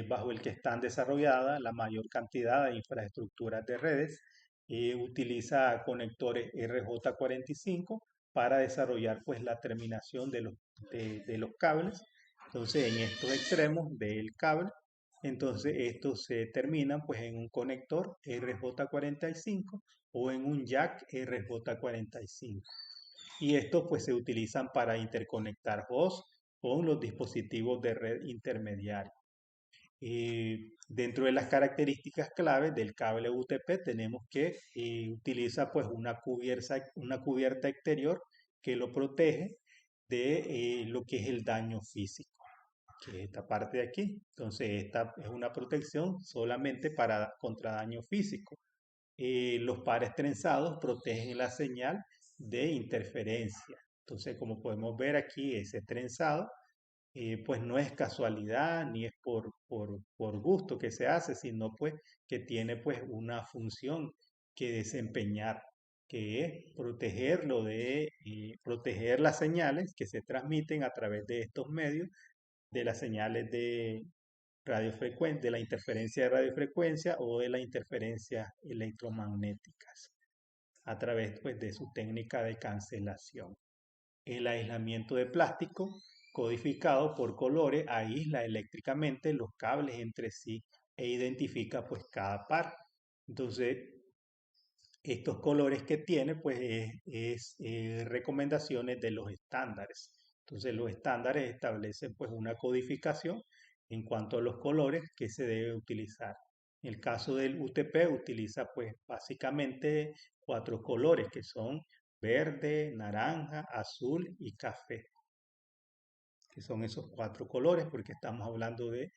bajo el que están desarrolladas la mayor cantidad de infraestructuras de redes. Utiliza conectores RJ45 para desarrollar pues la terminación de los cables. Entonces, en estos extremos del cable, entonces estos se terminan pues en un conector RJ45 o en un jack RJ45. Y estos pues se utilizan para interconectar hosts con los dispositivos de red intermediaria. Dentro de las características claves del cable UTP tenemos que utiliza pues una cubierta exterior que lo protege de lo que es el daño físico, que es esta parte de aquí. Entonces esta es una protección solamente contra daño físico. Los pares trenzados protegen la señal de interferencia. Entonces, como podemos ver aquí, ese trenzado pues no es casualidad ni es por gusto que se hace, sino pues que tiene pues una función que desempeñar, que es proteger las señales que se transmiten a través de estos medios, de las señales de radiofrecuencia, de la interferencia de radiofrecuencia o de la interferencia electromagnéticas, a través pues de su técnica de cancelación. El aislamiento de plástico codificado por colores aísla eléctricamente los cables entre sí e identifica pues cada par. Entonces, estos colores que tiene pues es recomendaciones de los estándares. Entonces, los estándares establecen pues una codificación en cuanto a los colores que se debe utilizar. En el caso del UTP utiliza pues básicamente cuatro colores que son verde, naranja, azul y café, que son esos cuatro colores porque estamos hablando de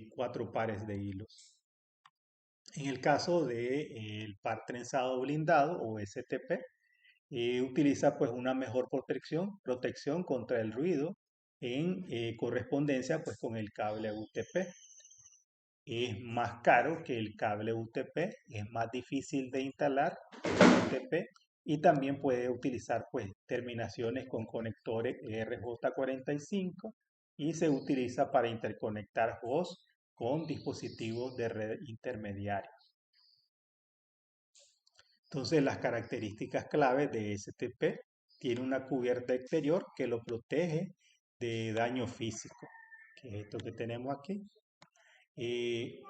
cuatro pares de hilos. En el caso del par trenzado blindado o STP, utiliza pues una mejor protección contra el ruido en correspondencia pues con el cable UTP. Es más caro que el cable UTP, es más difícil de instalar el UTP y también puede utilizar pues terminaciones con conectores RJ45 y se utiliza para interconectar hosts con dispositivos de red intermediaria. Entonces, las características claves de STP tiene una cubierta exterior que lo protege de daño físico, que es esto que tenemos aquí. Eh,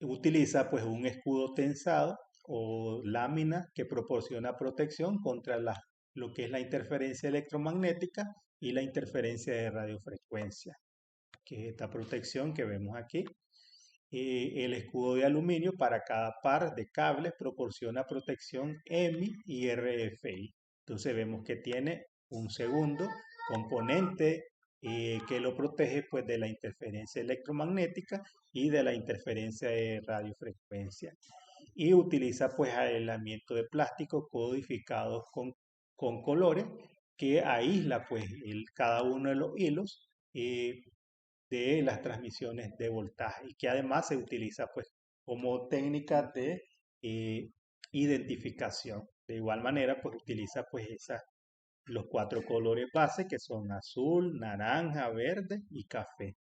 Utiliza pues un escudo tensado o lámina que proporciona protección contra lo que es la interferencia electromagnética y la interferencia de radiofrecuencia, que es esta protección que vemos aquí. El escudo de aluminio para cada par de cables proporciona protección EMI y RFI. Entonces vemos que tiene un segundo componente que lo protege pues de la interferencia electromagnética y de la interferencia de radiofrecuencia. Y utiliza pues aislamiento de plástico codificados con colores que aísla pues cada uno de los hilos de las transmisiones de voltaje y que además se utiliza pues como técnica de eh, identificación. De igual manera pues utiliza pues los cuatro colores base que son azul, naranja, verde y café.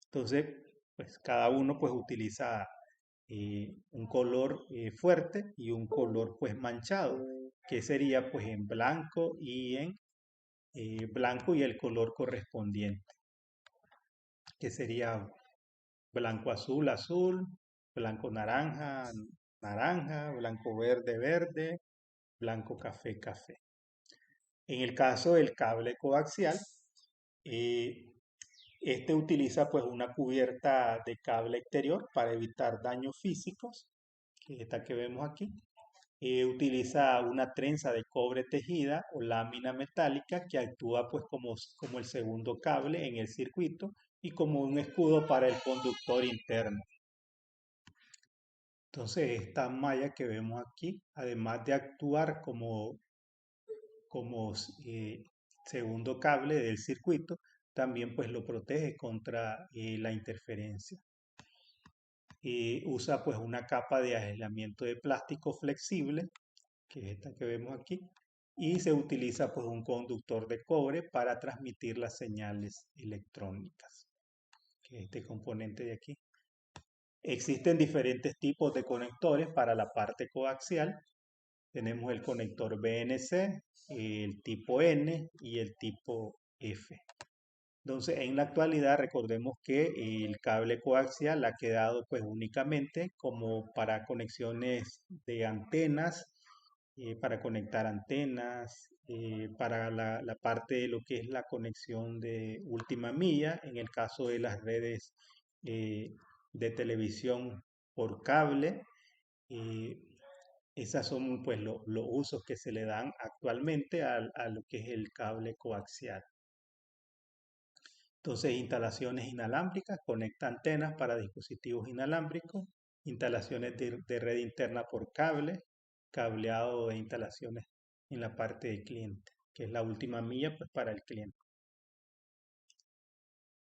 Entonces pues cada uno pues utiliza un color fuerte y un color pues manchado, que sería pues en blanco y en blanco y el color correspondiente, que sería blanco azul, azul, blanco naranja, naranja, blanco verde, verde, blanco café, café. En el caso del cable coaxial, eh, este utiliza pues una cubierta de cable exterior para evitar daños físicos, que es esta que vemos aquí. Utiliza una trenza de cobre tejida o lámina metálica que actúa pues como el segundo cable en el circuito y como un escudo para el conductor interno. Entonces, esta malla que vemos aquí, además de actuar como segundo cable del circuito, también pues lo protege contra la interferencia. Usa pues una capa de aislamiento de plástico flexible, que es esta que vemos aquí, y se utiliza pues un conductor de cobre para transmitir las señales electrónicas, que es este componente de aquí. Existen diferentes tipos de conectores para la parte coaxial. Tenemos el conector BNC, el tipo N y el tipo F. Entonces, en la actualidad recordemos que el cable coaxial ha quedado pues únicamente como para conexiones de antenas, para conectar antenas, para la parte de lo que es la conexión de última milla, en el caso de las redes eh, de televisión por cable. eh, Esas son pues los usos que se le dan actualmente a lo que es el cable coaxial. Entonces, instalaciones inalámbricas, conecta antenas para dispositivos inalámbricos, instalaciones de red interna por cable, cableado de instalaciones en la parte del cliente, que es la última milla pues, para el cliente.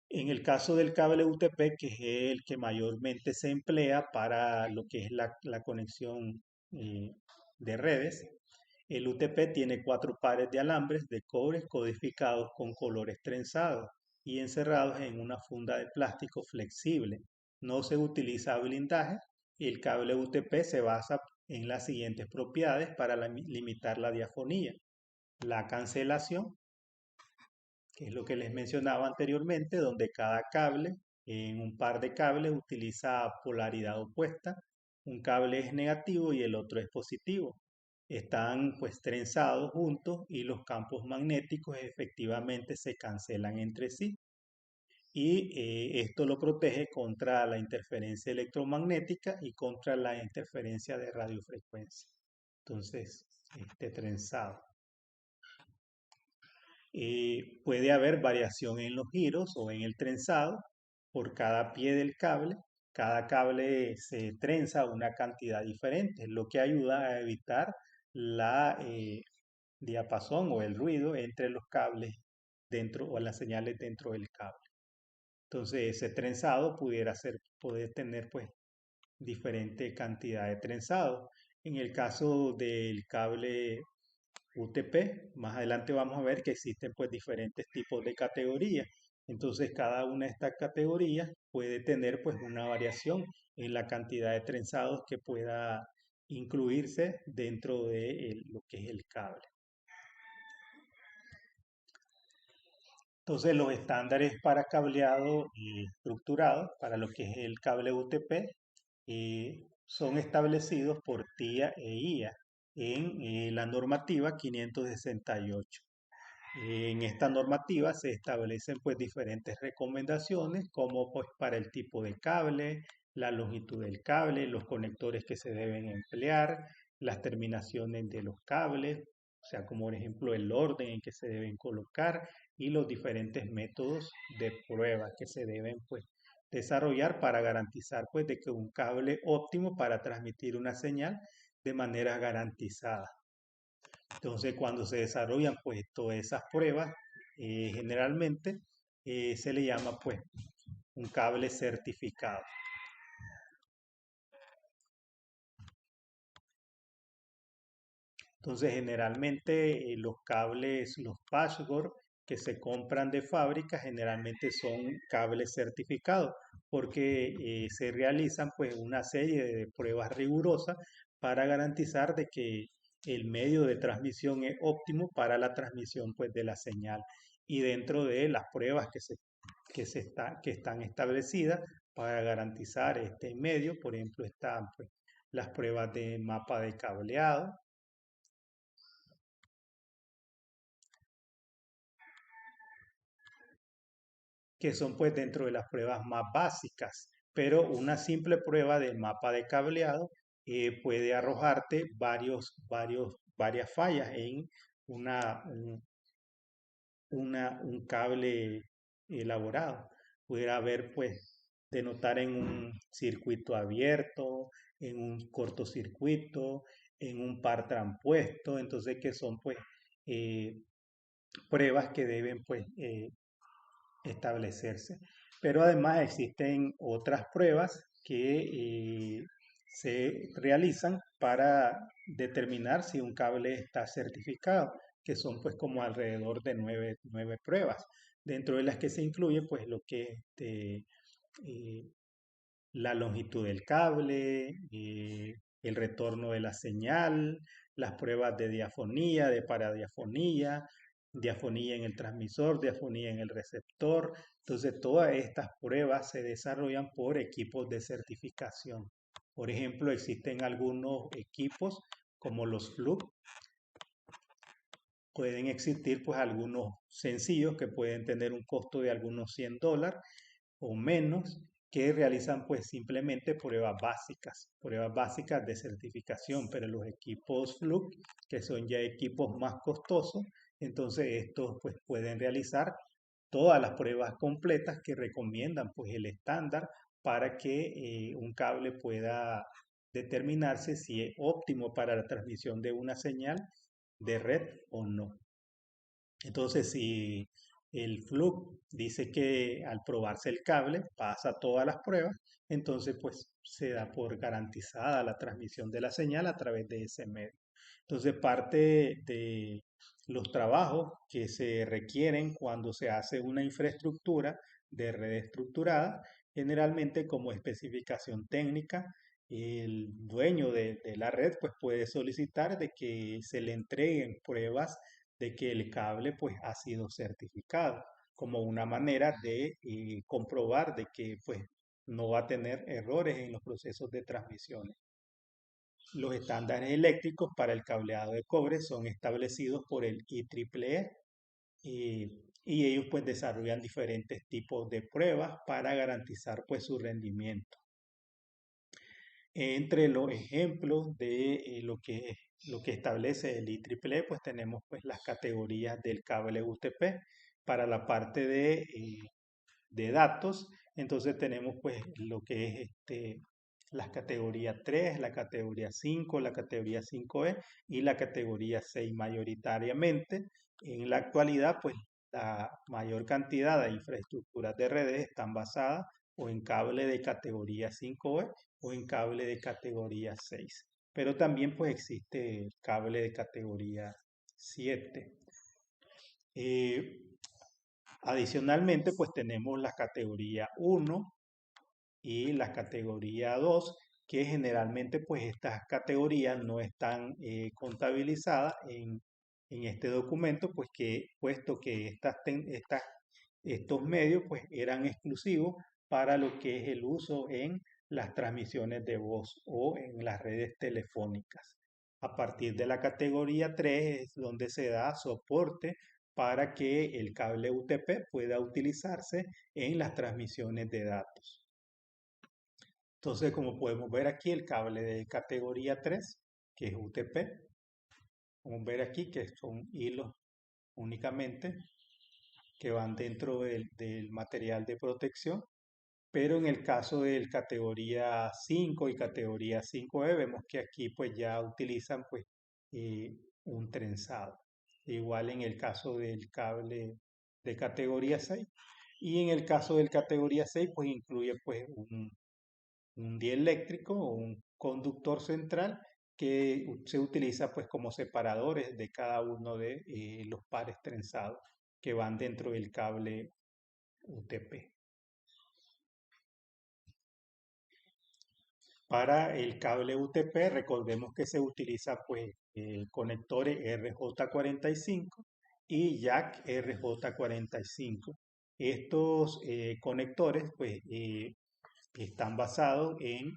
En el caso del cable UTP, que es el que mayormente se emplea para lo que es la conexión de redes, el UTP tiene cuatro pares de alambres de cobre codificados con colores trenzados y encerrados en una funda de plástico flexible. No se utiliza blindaje y el cable UTP se basa en las siguientes propiedades para limitar la diafonía: la cancelación, que es lo que les mencionaba anteriormente, donde cada cable, en un par de cables, utiliza polaridad opuesta. Un cable es negativo y el otro es positivo. Están pues trenzados juntos y los campos magnéticos efectivamente se cancelan entre sí. Y esto lo protege contra la interferencia electromagnética y contra la interferencia de radiofrecuencia. Entonces, este trenzado. Puede haber variación en los giros o en el trenzado por cada pie del cable. Cada cable se trenza una cantidad diferente, lo que ayuda a evitar la diapasón o el ruido entre los cables dentro o las señales dentro del cable. Entonces ese trenzado puede tener pues diferente cantidad de trenzado. En el caso del cable UTP, más adelante vamos a ver que existen pues diferentes tipos de categorías. Entonces cada una de estas categorías puede tener pues una variación en la cantidad de trenzados que pueda incluirse dentro de lo que es el cable. Entonces los estándares para cableado estructurado, para lo que es el cable UTP, son establecidos por TIA e IA en la normativa 568. En esta normativa se establecen pues diferentes recomendaciones como pues para el tipo de cable, la longitud del cable, los conectores que se deben emplear, las terminaciones de los cables, o sea, como por ejemplo el orden en que se deben colocar y los diferentes métodos de prueba que se deben pues desarrollar para garantizar pues de que un cable óptimo para transmitir una señal de manera garantizada. Entonces, cuando se desarrollan pues todas esas pruebas, generalmente se le llama pues un cable certificado. Entonces, generalmente los cables, los patchwork que se compran de fábrica, generalmente son cables certificados porque se realizan pues una serie de pruebas rigurosas para garantizar de que el medio de transmisión es óptimo para la transmisión pues de la señal. Y dentro de las pruebas que están establecidas para garantizar este medio, por ejemplo, están pues, las pruebas de mapa de cableado, que son pues dentro de las pruebas más básicas, pero una simple prueba de mapa de cableado puede arrojarte varias fallas en un cable elaborado. Pudiera haber pues de notar en un circuito abierto, en un cortocircuito, en un par trampuesto, entonces que son pues eh, pruebas que deben pues establecerse. Pero además existen otras pruebas que se realizan para determinar si un cable está certificado, que son pues como alrededor de nueve pruebas, dentro de las que se incluye pues lo que es eh, la longitud del cable, el retorno de la señal, las pruebas de diafonía, de paradiafonía, diafonía en el transmisor, diafonía en el receptor. Entonces, todas estas pruebas se desarrollan por equipos de certificación. Por ejemplo, existen algunos equipos como los FLUC. Pueden existir pues algunos sencillos que pueden tener un costo de algunos $100 o menos, que realizan pues simplemente pruebas básicas de certificación, pero los equipos Fluke, que son ya equipos más costosos, entonces estos pues pueden realizar todas las pruebas completas que recomiendan pues el estándar para que un cable pueda determinarse si es óptimo para la transmisión de una señal de red o no. Entonces, si el Fluke dice que al probarse el cable pasa todas las pruebas, entonces pues se da por garantizada la transmisión de la señal a través de ese medio. Entonces, parte de los trabajos que se requieren cuando se hace una infraestructura de red estructurada, generalmente como especificación técnica, el dueño de la red pues puede solicitar de que se le entreguen pruebas de que el cable pues ha sido certificado, como una manera de comprobar de que pues no va a tener errores en los procesos de transmisiones. Los estándares eléctricos para el cableado de cobre son establecidos por el IEEE y ellos pues desarrollan diferentes tipos de pruebas para garantizar pues su rendimiento. Entre los ejemplos de lo que establece el IEEE, pues tenemos pues las categorías del cable UTP para la parte de datos. Entonces tenemos pues lo que es las categorías 3, la categoría 5, la categoría 5E y la categoría 6 mayoritariamente. En la actualidad pues la mayor cantidad de infraestructuras de redes están basadas o en cable de categoría 5E o en cable de categoría 6. Pero también pues existe el cable de categoría 7. Eh, Adicionalmente, pues tenemos la categoría 1 y la categoría 2, que generalmente pues estas categorías no están contabilizadas en este documento, pues que puesto que estos medios pues eran exclusivos para lo que es el uso en las transmisiones de voz o en las redes telefónicas. A partir de la categoría 3 es donde se da soporte para que el cable UTP pueda utilizarse en las transmisiones de datos. Entonces, como podemos ver aquí, el cable de categoría 3, que es UTP, podemos ver aquí que son hilos únicamente que van dentro del material de protección, pero en el caso del categoría 5 y categoría 5E, vemos que aquí pues ya utilizan pues eh, un trenzado. Igual en el caso del cable de categoría 6. Y en el caso del categoría 6, pues incluye pues un dieléctrico o un conductor central que se utiliza pues como separadores de cada uno de los pares trenzados que van dentro del cable UTP. Para el cable UTP, recordemos que se utiliza pues conectores RJ45 y jack RJ45. Estos conectores pues están basados en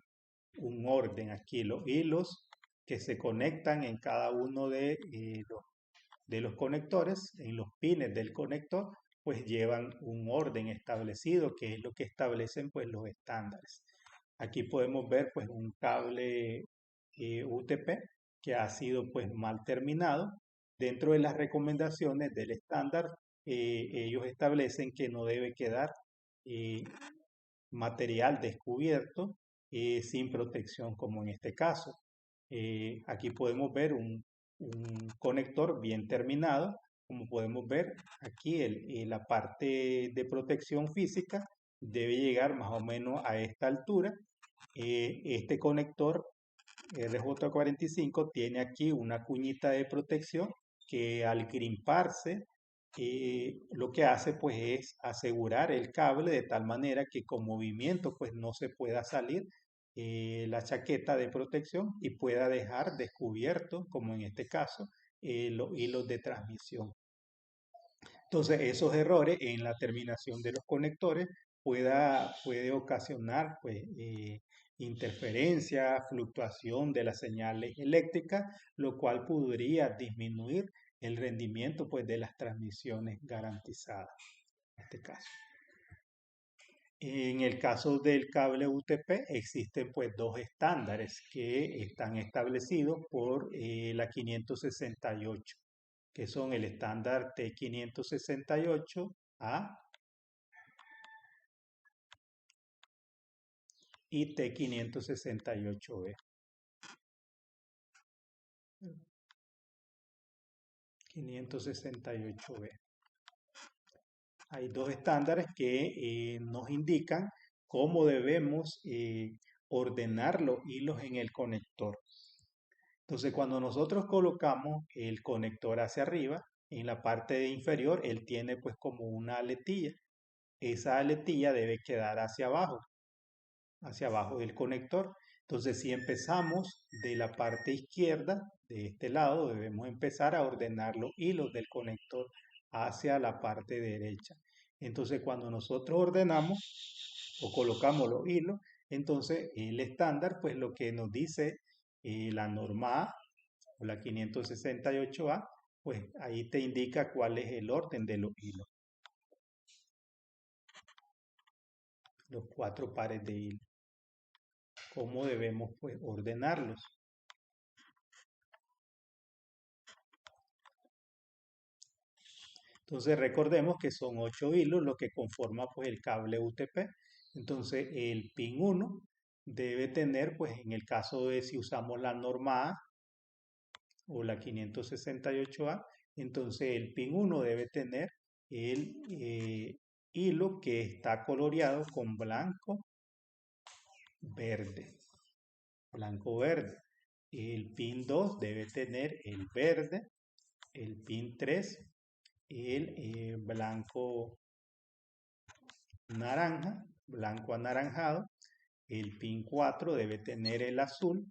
un orden. Aquí los hilos que se conectan en cada uno de los conectores, en los pines del conector, pues llevan un orden establecido, que es lo que establecen pues los estándares. Aquí podemos ver pues un cable UTP que ha sido pues mal terminado. Dentro de las recomendaciones del estándar, ellos establecen que no debe quedar eh, material descubierto sin protección como en este caso. Aquí podemos ver un conector bien terminado. Como podemos ver aquí la parte de protección física debe llegar más o menos a esta altura. Este conector RJ45 tiene aquí una cuñita de protección que al grimparse lo que hace pues es asegurar el cable de tal manera que con movimiento pues no se pueda salir la chaqueta de protección y pueda dejar descubierto, como en este caso, los hilos de transmisión. Entonces esos errores en la terminación de los conectores puede ocasionar pues, interferencia, fluctuación de las señales eléctricas, lo cual podría disminuir el rendimiento pues, de las transmisiones garantizadas, en este caso. En el caso del cable UTP existen pues dos estándares que están establecidos por la 568, que son el estándar T568A y T568B. 568B. Hay dos estándares que nos indican cómo debemos ordenar los hilos en el conector. Entonces, cuando nosotros colocamos el conector hacia arriba, en la parte inferior, él tiene pues como una aletilla. Esa aletilla debe quedar hacia abajo del conector. Entonces, si empezamos de la parte izquierda, de este lado, debemos empezar a ordenar los hilos del conector hacia la parte derecha. Entonces, cuando nosotros ordenamos o colocamos los hilos, entonces el estándar, pues lo que nos dice la norma A o la 568A, pues ahí te indica cuál es el orden de los hilos, los 4 pares de hilos, cómo debemos pues ordenarlos. Entonces recordemos que son 8 hilos lo que conforma pues el cable UTP. Entonces el pin 1 debe tener, pues en el caso de si usamos la norma A o la 568A, entonces el pin 1 debe tener el hilo que está coloreado con blanco, verde, blanco, verde. El pin 2 debe tener el verde, el pin 3 el blanco naranja, blanco anaranjado. El pin 4 debe tener el azul,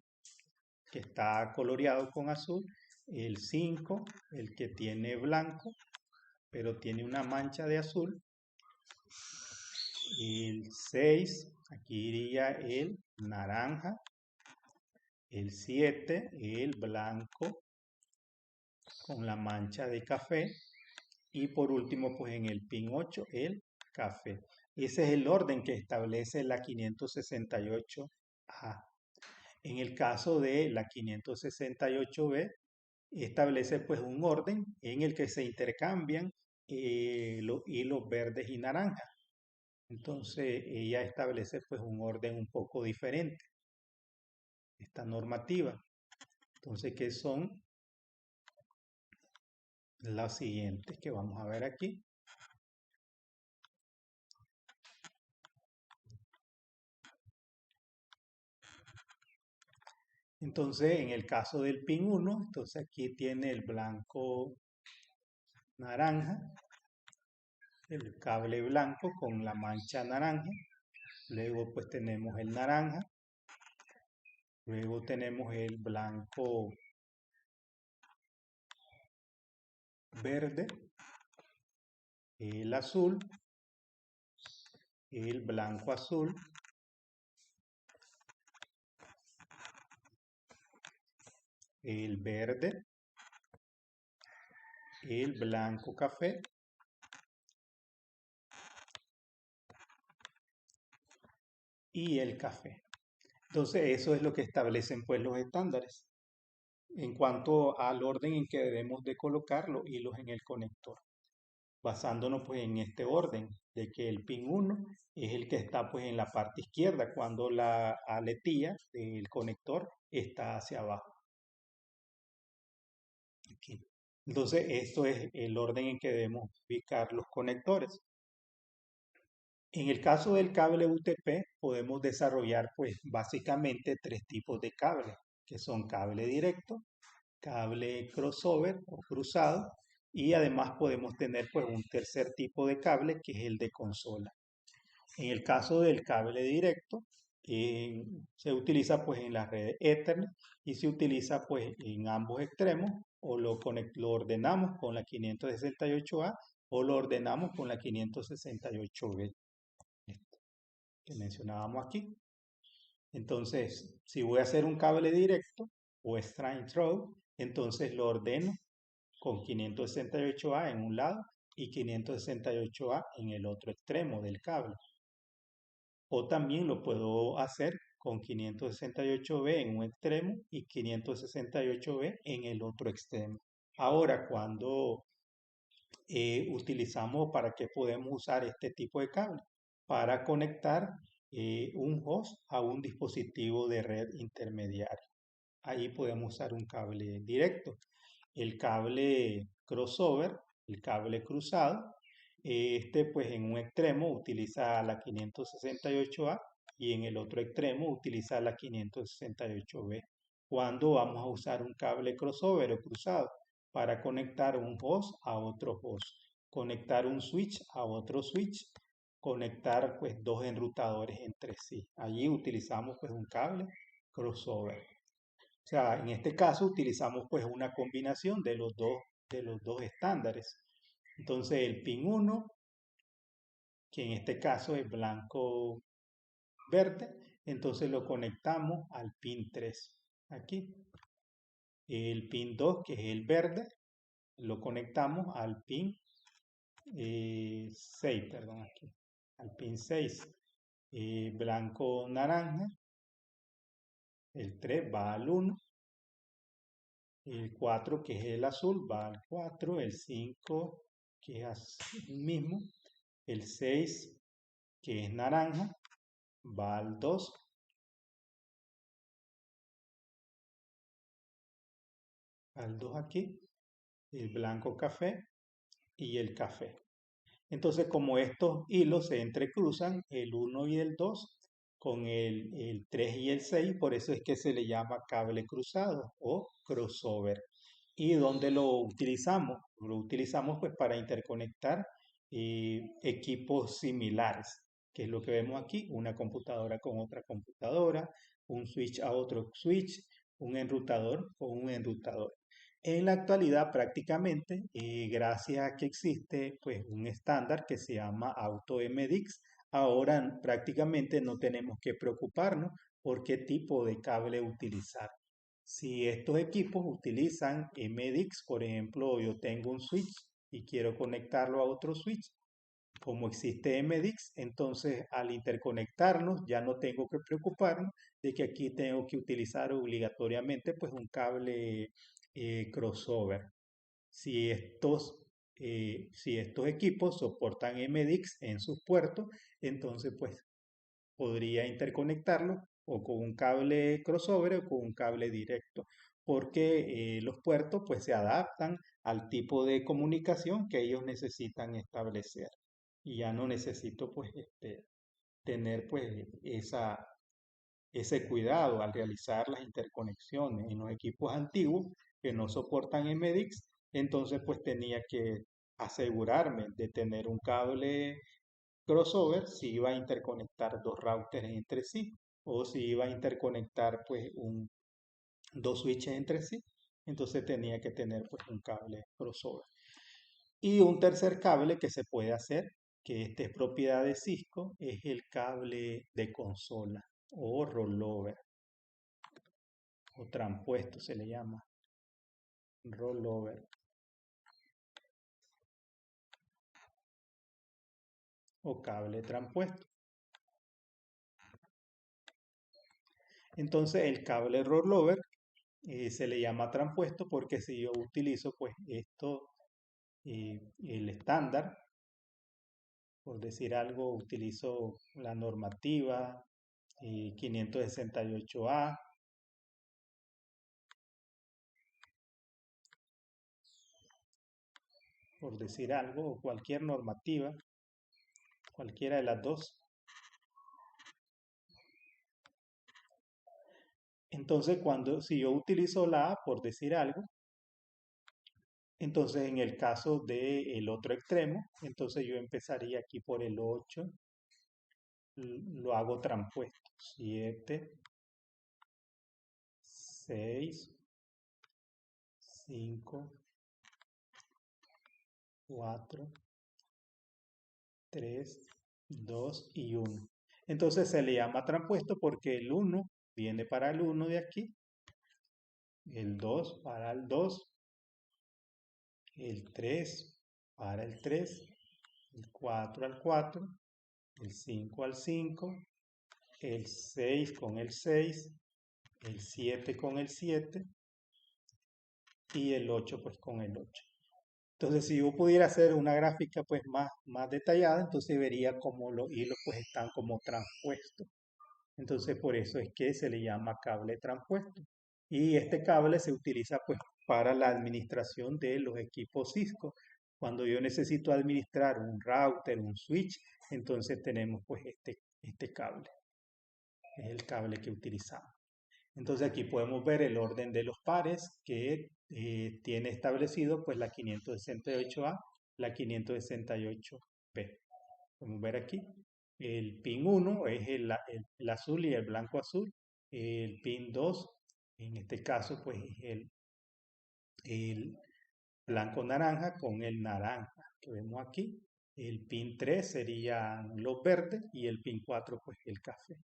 que está coloreado con azul. El 5, el que tiene blanco, pero tiene una mancha de azul. El 6, aquí iría el naranja. El 7, el blanco con la mancha de café. Y por último, pues en el pin 8, el café. Ese es el orden que establece la 568A. En el caso de la 568B, establece pues un orden en el que se intercambian los hilos verdes y naranjas. Entonces, ella establece pues un orden un poco diferente, esta normativa. Entonces, ¿qué son las siguientes que vamos a ver aquí? Entonces, en el caso del pin 1, entonces aquí tiene el blanco naranja, el cable blanco con la mancha naranja, luego pues tenemos el naranja, luego tenemos el blanco verde, el azul, el blanco azul, el verde, el blanco café y el café. Entonces eso es lo que establecen pues los estándares en cuanto al orden en que debemos de colocar los hilos en el conector, basándonos pues en este orden de que el pin 1 es el que está pues en la parte izquierda cuando la aletilla del conector está hacia abajo. Aquí. Entonces esto es el orden en que debemos ubicar los conectores. En el caso del cable UTP podemos desarrollar pues básicamente 3 tipos de cables, que son cable directo, cable crossover o cruzado, y además podemos tener pues un tercer tipo de cable que es el de consola. En el caso del cable directo, se utiliza pues en las redes Ethernet y se utiliza pues en ambos extremos o lo ordenamos con la 568A o lo ordenamos con la 568B que mencionábamos aquí. Entonces, si voy a hacer un cable directo o straight through, entonces lo ordeno con 568A en un lado y 568A en el otro extremo del cable. O también lo puedo hacer con 568B en un extremo y 568B en el otro extremo. Ahora, cuando utilizamos, ¿para qué podemos usar este tipo de cable? Para conectar un host a un dispositivo de red intermediario. Ahí podemos usar un cable directo. El cable crossover, el cable cruzado, este pues en un extremo utiliza la 568A y en el otro extremo utiliza la 568B. ¿Cuándo vamos a usar un cable crossover o cruzado? Para conectar un host a otro host, conectar un switch a otro switch, conectar pues dos enrutadores entre sí. Allí utilizamos pues un cable crossover. O sea, en este caso utilizamos pues una combinación de los dos estándares. Entonces el pin 1, que en este caso es blanco verde, entonces lo conectamos al pin 3 aquí. El pin 2, que es el verde, lo conectamos al pin 6, perdón, aquí, al pin 6. Blanco naranja, el 3 va al 1, el 4, que es el azul, va al 4, el 5, que es el mismo, el 6, que es naranja, va al 2 aquí, el blanco café y el café. Entonces, como estos hilos se entrecruzan, el 1 y el 2 con el 3 y el 6, por eso es que se le llama cable cruzado o crossover. ¿Y dónde lo utilizamos? Lo utilizamos pues para interconectar equipos similares, que es lo que vemos aquí, una computadora con otra computadora, un switch a otro switch, un enrutador con un enrutador. En la actualidad prácticamente, gracias a que existe pues un estándar que se llama AutoMDix, ahora prácticamente no tenemos que preocuparnos por qué tipo de cable utilizar. Si estos equipos utilizan MDix, por ejemplo, yo tengo un switch y quiero conectarlo a otro switch, como existe MDix, entonces al interconectarnos ya no tengo que preocuparme de que aquí tengo que utilizar obligatoriamente pues un cable crossover. Si si estos equipos soportan MDix en sus puertos, entonces pues podría interconectarlo o con un cable crossover o con un cable directo, porque los puertos pues se adaptan al tipo de comunicación que ellos necesitan establecer. Y ya no necesito pues tener pues ese cuidado al realizar las interconexiones. En los equipos antiguos que no soportan MDIX, entonces pues tenía que asegurarme de tener un cable crossover si iba a interconectar dos routers entre sí o si iba a interconectar pues dos switches entre sí, entonces tenía que tener pues un cable crossover. Y un tercer cable que se puede hacer, que este es propiedad de Cisco, es el cable de consola o rollover o transpuesto se le llama, rollover o cable transpuesto. Entonces el cable rollover se le llama transpuesto porque si yo utilizo pues esto, el estándar, por decir algo, utilizo la normativa 568A, por decir algo, o cualquier normativa, cualquiera de las dos. Entonces, si yo utilizo la A, por decir algo, entonces en el caso del otro extremo, entonces yo empezaría aquí por el 8, lo hago transpuesto. 7, 6, 5, 4, 3, 2 y 1. Entonces se le llama transpuesto porque el 1 viene para el 1 de aquí, el 2 para el 2, el 3 para el 3, el 4 al 4, el 5 al 5, el 6 con el 6, el 7 con el 7 y el 8 pues con el 8. Entonces, si yo pudiera hacer una gráfica pues más detallada, entonces vería cómo los hilos pues están como transpuestos. Entonces, por eso es que se le llama cable transpuesto. Y este cable se utiliza pues para la administración de los equipos Cisco. Cuando yo necesito administrar un router, un switch, entonces tenemos pues este cable. Es el cable que utilizamos. Entonces aquí podemos ver el orden de los pares que tiene establecido pues la 568A, la 568B. Podemos ver aquí, el pin 1 es el azul y el blanco azul, El pin 2, en este caso, pues es el blanco naranja con el naranja que vemos aquí. El pin 3 serían los verdes y el pin 4 pues el café.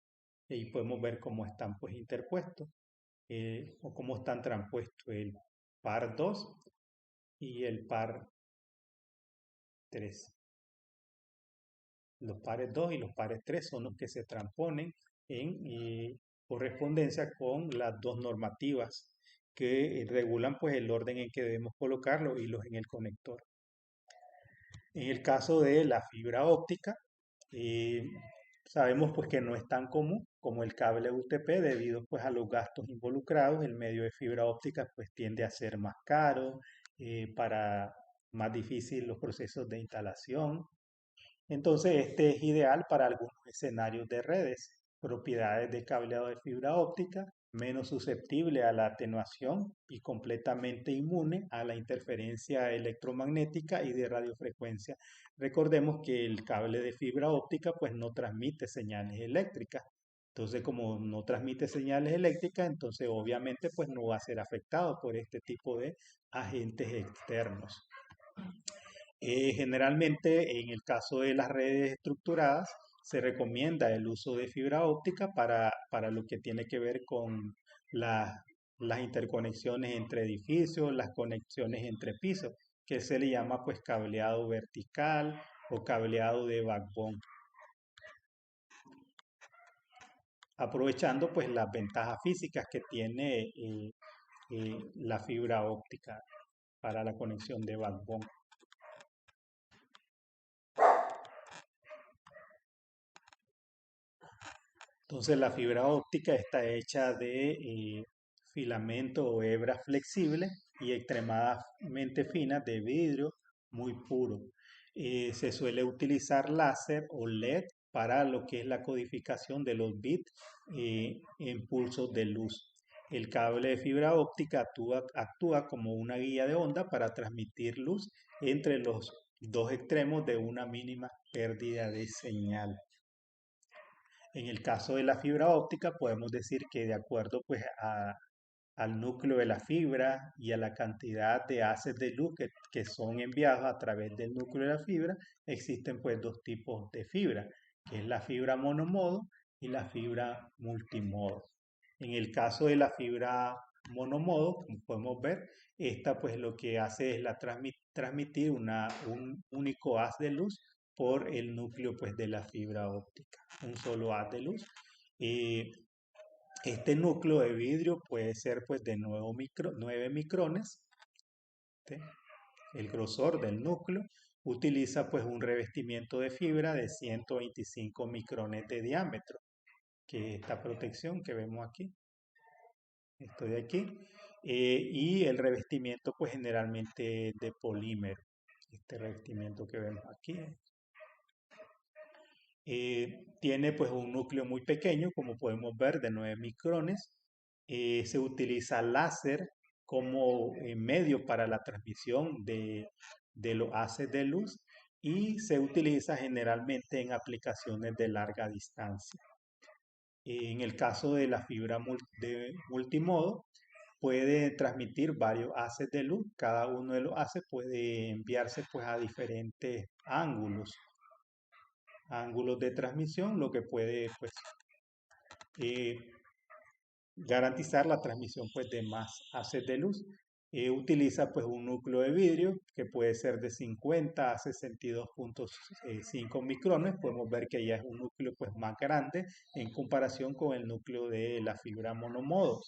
Y ahí podemos ver cómo están pues interpuestos o cómo están transpuestos el par 2 y el par 3. Los pares 2 y los pares 3 son los que se transponen en correspondencia con las dos normativas que regulan pues el orden en que debemos colocar los hilos en el conector. En el caso de la fibra óptica, eh, sabemos pues que no es tan común como el cable UTP debido pues a los gastos involucrados. El medio de fibra óptica pues tiende a ser más caro, para más difícil los procesos de instalación. Entonces, este es ideal para algunos escenarios de redes, propiedades de cableado de fibra óptica, menos susceptible a la atenuación y completamente inmune a la interferencia electromagnética y de radiofrecuencia. Recordemos que el cable de fibra óptica pues no transmite señales eléctricas. Entonces, como no transmite señales eléctricas, entonces obviamente pues no va a ser afectado por este tipo de agentes externos. Generalmente, en el caso de las redes estructuradas, se recomienda el uso de fibra óptica para lo que tiene que ver con la- las interconexiones entre edificios, las conexiones entre pisos, que se le llama pues cableado vertical o cableado de backbone, aprovechando pues las ventajas físicas que tiene la fibra óptica para la conexión de backbone. Entonces la fibra óptica está hecha de filamento o hebra flexible y extremadamente fina de vidrio muy puro. Se suele utilizar láser o LED para lo que es la codificación de los bits en pulsos de luz. El cable de fibra óptica actúa como una guía de onda para transmitir luz entre los dos extremos de una mínima pérdida de señal. En el caso de la fibra óptica, podemos decir que de acuerdo pues al núcleo de la fibra y a la cantidad de haces de luz que son enviados a través del núcleo de la fibra, existen pues dos tipos de fibra, que es la fibra monomodo y la fibra multimodo. En el caso de la fibra monomodo, como podemos ver, esta pues lo que hace es transmitir un único haz de luz por el núcleo pues de la fibra óptica, un solo haz de luz. Eh, este núcleo de vidrio puede ser pues de 9 micrones, ¿sí? El grosor del núcleo. Utiliza pues un revestimiento de fibra de 125 micrones de diámetro, que es esta protección que vemos aquí, esto de aquí. Y el revestimiento pues generalmente de polímero, este revestimiento que vemos aquí. Tiene pues un núcleo muy pequeño, como podemos ver, de 9 micrones. Se utiliza láser como medio para la transmisión de los haces de luz y se utiliza generalmente en aplicaciones de larga distancia. En el caso de la fibra de multimodo, puede transmitir varios haces de luz. Cada uno de los haces puede enviarse pues a diferentes ángulos de transmisión, lo que puede pues eh, garantizar la transmisión pues de más haces de luz. Utiliza pues un núcleo de vidrio que puede ser de 50 a 62.5 micrones. Podemos ver que ya es un núcleo pues más grande en comparación con el núcleo de la fibra monomodo.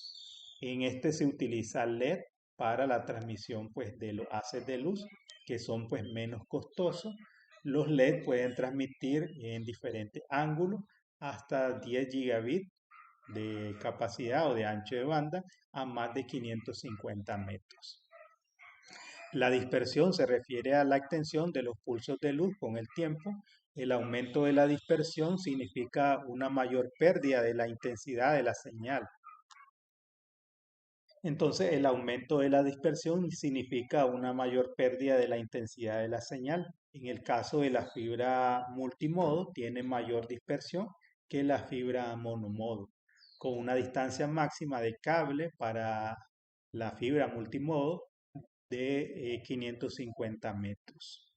En este se utiliza LED para la transmisión pues de los haces de luz que son pues menos costosos. Los LED pueden transmitir en diferentes ángulos hasta 10 gigabits de capacidad o de ancho de banda a más de 550 metros. La dispersión se refiere a la extensión de los pulsos de luz con el tiempo. El aumento de la dispersión significa una mayor pérdida de la intensidad de la señal. Entonces, el aumento de la dispersión significa una mayor pérdida de la intensidad de la señal. En el caso de la fibra multimodo, tiene mayor dispersión que la fibra monomodo. con una distancia máxima de cable para la fibra multimodo de 550 metros.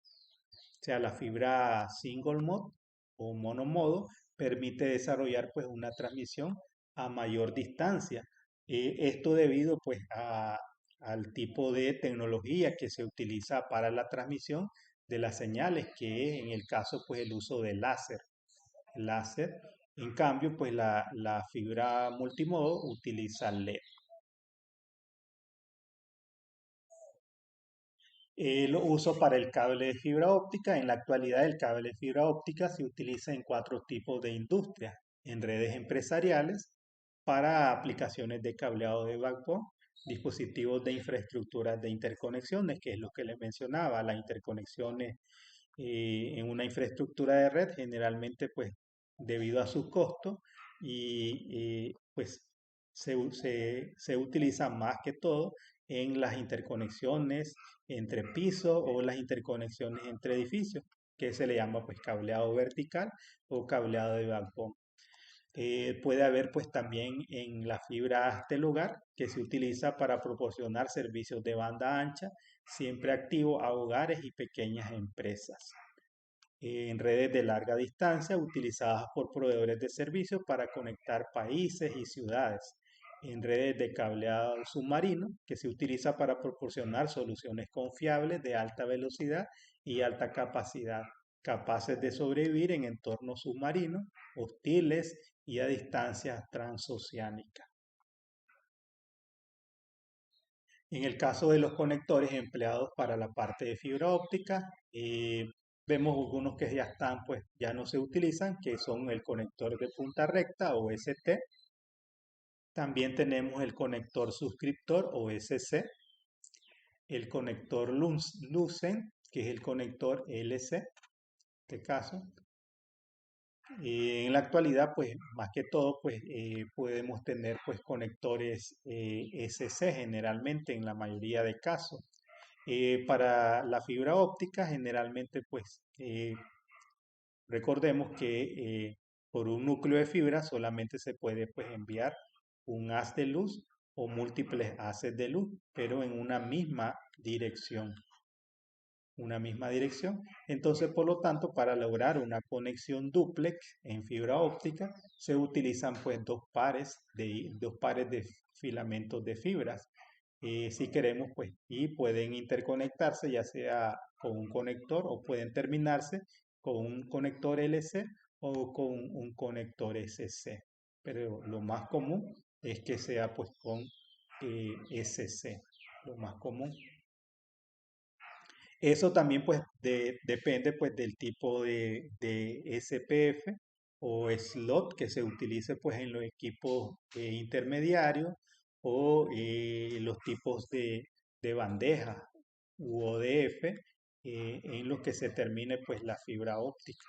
O sea, la fibra single mode o monomodo permite desarrollar pues una transmisión a mayor distancia. Esto debido pues al tipo de tecnología que se utiliza para la transmisión de las señales, que es en el caso pues el uso de láser. En cambio pues la fibra multimodo utiliza LED. Lo uso para el cable de fibra óptica. En la actualidad, el cable de fibra óptica se utiliza en cuatro tipos de industrias: en redes empresariales, para aplicaciones de cableado de backbone, dispositivos de infraestructuras de interconexiones, que es lo que les mencionaba, las interconexiones en una infraestructura de red, generalmente pues debido a sus costos y pues se utiliza más que todo en las interconexiones entre pisos o las interconexiones entre edificios, que se le llama pues cableado vertical o cableado de backbone. Puede haber pues también en la fibra hasta el hogar, que se utiliza para proporcionar servicios de banda ancha, siempre activo a hogares y pequeñas empresas. En redes de larga distancia utilizadas por proveedores de servicios para conectar países y ciudades. En redes de cableado submarino, que se utiliza para proporcionar soluciones confiables de alta velocidad y alta capacidad, capaces de sobrevivir en entornos submarinos, hostiles y a distancias transoceánicas. En el caso de los conectores empleados para la parte de fibra óptica, vemos algunos que ya están, pues ya no se utilizan, que son el conector de punta recta o ST. También tenemos el conector suscriptor o SC, el conector Lucent, que es el conector LC, en este caso. En la actualidad, pues más que todo, pues podemos tener pues conectores SC generalmente en la mayoría de casos. Para la fibra óptica, generalmente, pues recordemos que por un núcleo de fibra solamente se puede pues enviar un haz de luz o múltiples haces de luz, pero en una misma dirección. Entonces, por lo tanto, para lograr una conexión dúplex en fibra óptica, se utilizan pues dos pares de filamentos de fibras. Si queremos, pues, y pueden interconectarse ya sea con un conector o pueden terminarse con un conector LC o con un conector SC. Pero lo más común es que sea pues con SC, lo más común. Eso también pues depende pues del tipo de SPF o slot que se utilice pues en los equipos intermediarios o los tipos de bandeja u ODF en los que se termine pues la fibra óptica.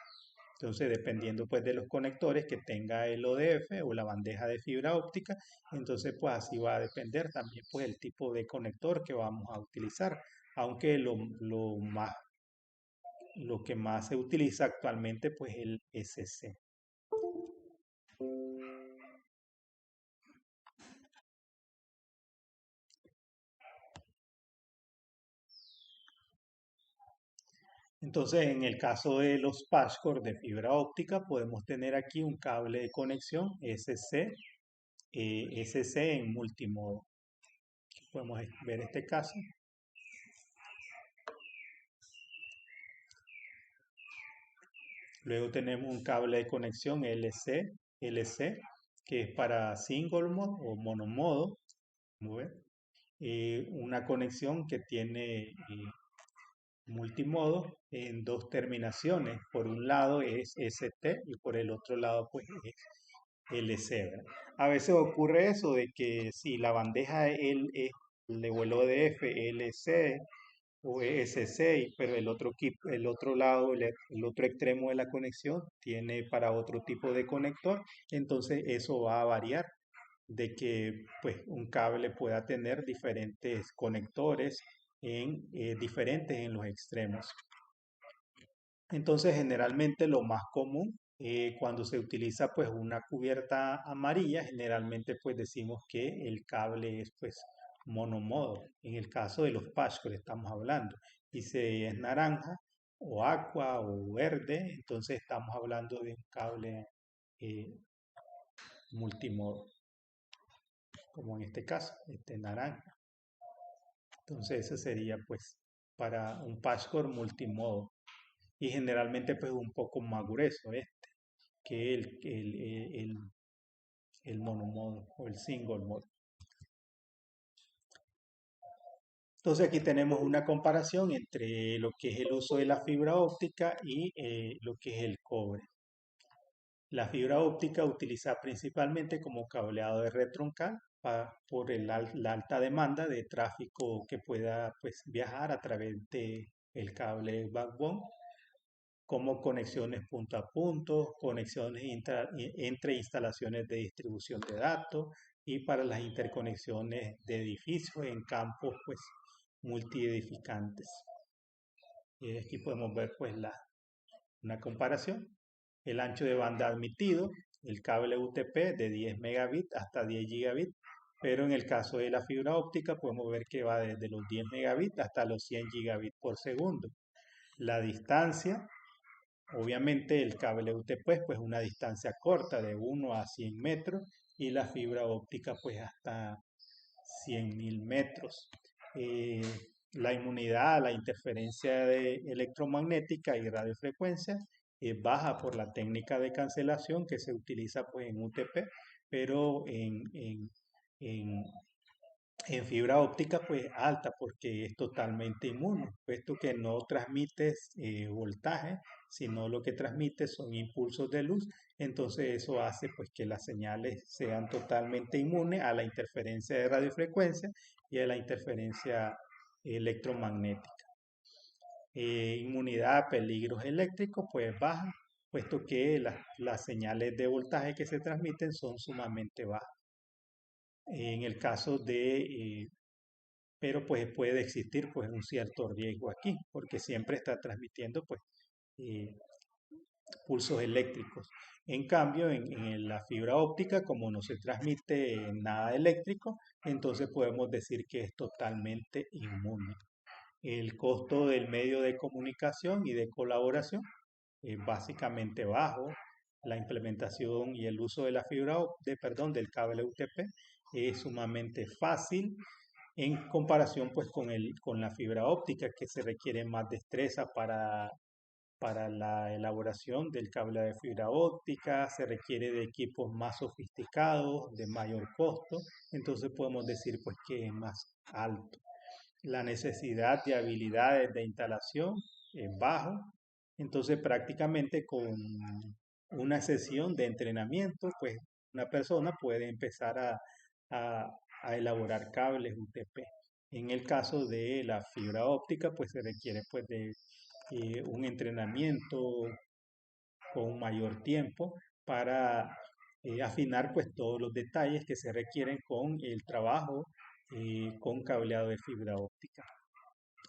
Entonces, dependiendo pues de los conectores que tenga el ODF o la bandeja de fibra óptica, entonces pues así va a depender también pues el tipo de conector que vamos a utilizar, aunque lo que más se utiliza actualmente pues el SC. Entonces, en el caso de los patchwork de fibra óptica, podemos tener aquí un cable de conexión SC en multimodo. Podemos ver este caso. Luego tenemos un cable de conexión LC, que es para single mode o monomodo. Una conexión que tiene multimodo en dos terminaciones. Por un lado es ST y por el otro lado pues es LC, ¿verdad? A veces ocurre eso de que si la bandeja o el ODF LC o ES6, pero el otro lado, el otro extremo de la conexión tiene para otro tipo de conector, entonces eso va a variar de que pues un cable pueda tener diferentes conectores diferentes en los extremos. Entonces generalmente lo más común Cuando se utiliza pues una cubierta amarilla, generalmente pues decimos que el cable es pues monomodo. En el caso de los patch que le estamos hablando. Y si es naranja o aqua o verde, entonces estamos hablando de un cable eh, multimodo, como en este caso, este naranja. Entonces ese sería pues para un patchcore multimodo. Y generalmente pues un poco más grueso que el monomodo o el single mode. Entonces aquí tenemos una comparación entre lo que es el uso de la fibra óptica y lo que es el cobre. La fibra óptica utiliza principalmente como cableado de red troncal por la alta demanda de tráfico que pueda pues, viajar a través de el cable backbone, como conexiones punto a punto, conexiones entre instalaciones de distribución de datos y para las interconexiones de edificios en campos pues, multiedificantes. Y aquí podemos ver pues una comparación. El ancho de banda admitido, el cable UTP de 10 megabits hasta 10 gigabits, pero en el caso de la fibra óptica podemos ver que va desde los 10 megabits hasta los 100 gigabits por segundo. La distancia, obviamente el cable UTP pues una distancia corta de 1 a 100 metros y la fibra óptica pues hasta 100.000 metros. Eh, la inmunidad a la interferencia electromagnética y radiofrecuencia es baja por la técnica de cancelación que se utiliza pues, en UTP, pero en, en fibra óptica pues alta porque es totalmente inmune, puesto que no transmite voltaje, sino lo que transmite son impulsos de luz, entonces eso hace pues que las señales sean totalmente inmunes a la interferencia de radiofrecuencia y a la interferencia electromagnética. Inmunidad a peligros eléctricos pues baja, puesto que las señales de voltaje que se transmiten son sumamente bajas. En el caso pero pues puede existir pues un cierto riesgo aquí, porque siempre está transmitiendo pues eh, pulsos eléctricos. En cambio, en la fibra óptica, como no se transmite nada eléctrico, entonces podemos decir que es totalmente inmune. El costo del medio de comunicación y de colaboración es básicamente bajo. La implementación y el uso de la del cable UTP es sumamente fácil en comparación pues con la fibra óptica que se requiere más destreza para la elaboración del cable de fibra óptica, se requiere de equipos más sofisticados, de mayor costo, entonces podemos decir pues que es más alto. La necesidad de habilidades de instalación es bajo, entonces prácticamente con una sesión de entrenamiento pues una persona puede empezar a, a elaborar cables UTP. En el caso de la fibra óptica pues se requiere pues de un entrenamiento con mayor tiempo para afinar pues todos los detalles que se requieren con el trabajo con cableado de fibra óptica.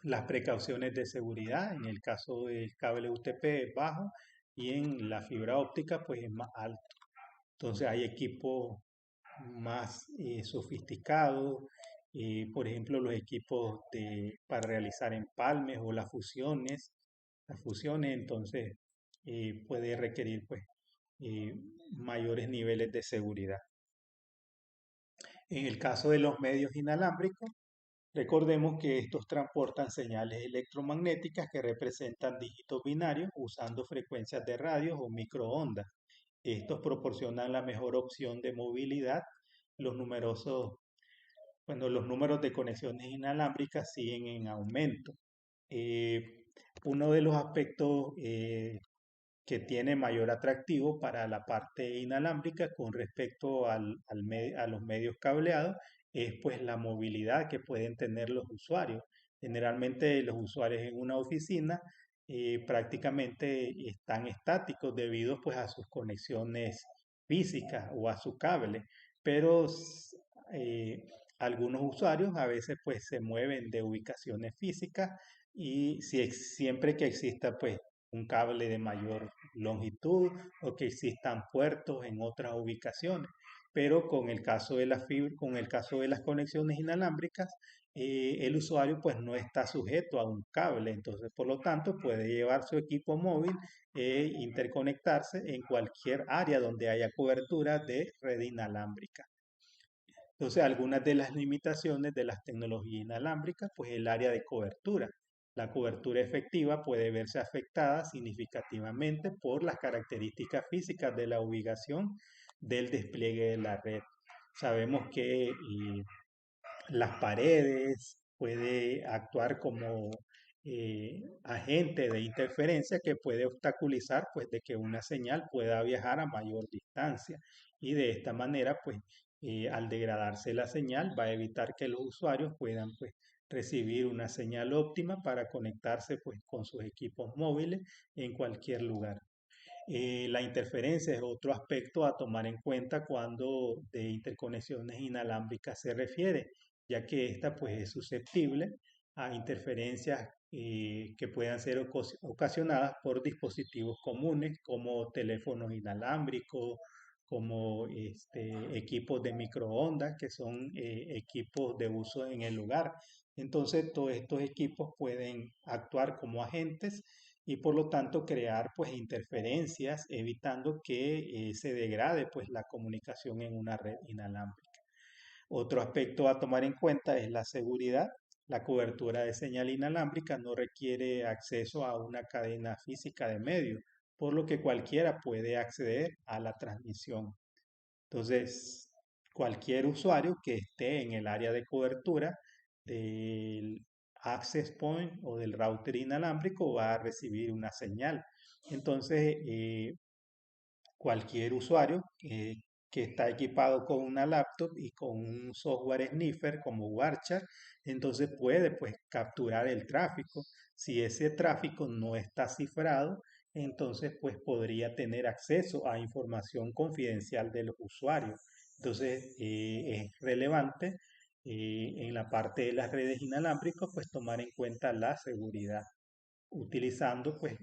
Las precauciones de seguridad, en el caso del cable UTP es bajo y en la fibra óptica pues es más alto. Entonces hay equipos más sofisticados, por ejemplo los equipos para realizar empalmes o las fusiones entonces puede requerir pues eh, mayores niveles de seguridad. En el caso de los medios inalámbricos, recordemos que estos transportan señales electromagnéticas que representan dígitos binarios usando frecuencias de radio o microondas. Estos proporcionan la mejor opción de movilidad. Los numerosos, bueno, los números de conexiones inalámbricas siguen en aumento. Eh, Uno de los aspectos que tiene mayor atractivo para la parte inalámbrica con respecto a los medios cableados es pues la movilidad que pueden tener los usuarios. Generalmente los usuarios en una oficina prácticamente están estáticos debido pues a sus conexiones físicas o a su cable, pero eh, algunos usuarios a veces pues se mueven de ubicaciones físicas y siempre que exista pues un cable de mayor longitud o que existan puertos en otras ubicaciones. Pero con el caso de la fibra, con el caso de las conexiones inalámbricas, el usuario pues no está sujeto a un cable, entonces por lo tanto puede llevar su equipo móvil e interconectarse en cualquier área donde haya cobertura de red inalámbrica. Entonces, algunas de las limitaciones de las tecnologías inalámbricas, pues el área de cobertura. La cobertura efectiva puede verse afectada significativamente por las características físicas de la ubicación del despliegue de la red. Sabemos que las paredes, puede actuar como agente de interferencia que puede obstaculizar pues de que una señal pueda viajar a mayor distancia y de esta manera pues al degradarse la señal va a evitar que los usuarios puedan pues recibir una señal óptima para conectarse pues con sus equipos móviles en cualquier lugar. La interferencia es otro aspecto a tomar en cuenta cuando de interconexiones inalámbricas se refiere, ya que esta pues es susceptible a interferencias que puedan ser ocasionadas por dispositivos comunes como teléfonos inalámbricos, como equipos de microondas, que son equipos de uso en el lugar. Entonces, todos estos equipos pueden actuar como agentes y por lo tanto crear pues interferencias evitando que se degrade pues la comunicación en una red inalámbrica. Otro aspecto a tomar en cuenta es la seguridad. La cobertura de señal inalámbrica no requiere acceso a una cadena física de medios, por lo que cualquiera puede acceder a la transmisión. Entonces, cualquier usuario que esté en el área de cobertura del access point o del router inalámbrico va a recibir una señal. Entonces, cualquier usuario que está equipado con una laptop y con un software sniffer como Warchar, entonces puede pues capturar el tráfico. Si ese tráfico no está cifrado, entonces pues podría tener acceso a información confidencial de los usuarios. Entonces es relevante en la parte de las redes inalámbricas pues tomar en cuenta la seguridad utilizando pues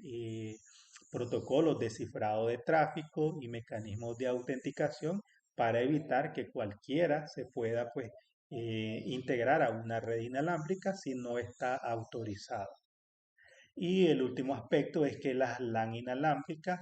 protocolos de cifrado de tráfico y mecanismos de autenticación para evitar que cualquiera se pueda pues integrar a una red inalámbrica si no está autorizado. Y el último aspecto es que las LAN inalámbricas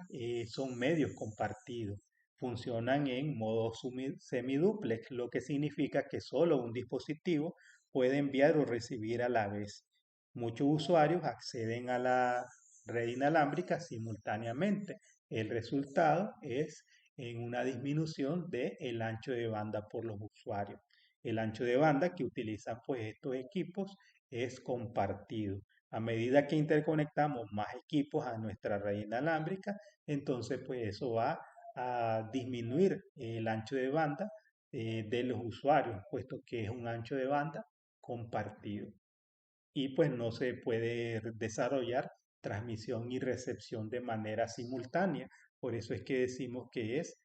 son medios compartidos. Funcionan en modo semiduplex, lo que significa que solo un dispositivo puede enviar o recibir a la vez. Muchos usuarios acceden a la red inalámbrica simultáneamente. El resultado es en una disminución del ancho de banda por los usuarios. El ancho de banda que utilizan pues estos equipos es compartido. A medida que interconectamos más equipos a nuestra red inalámbrica, entonces pues eso va a disminuir el ancho de banda de los usuarios, puesto que es un ancho de banda compartido. Y pues no se puede desarrollar transmisión y recepción de manera simultánea. Por eso es que decimos que es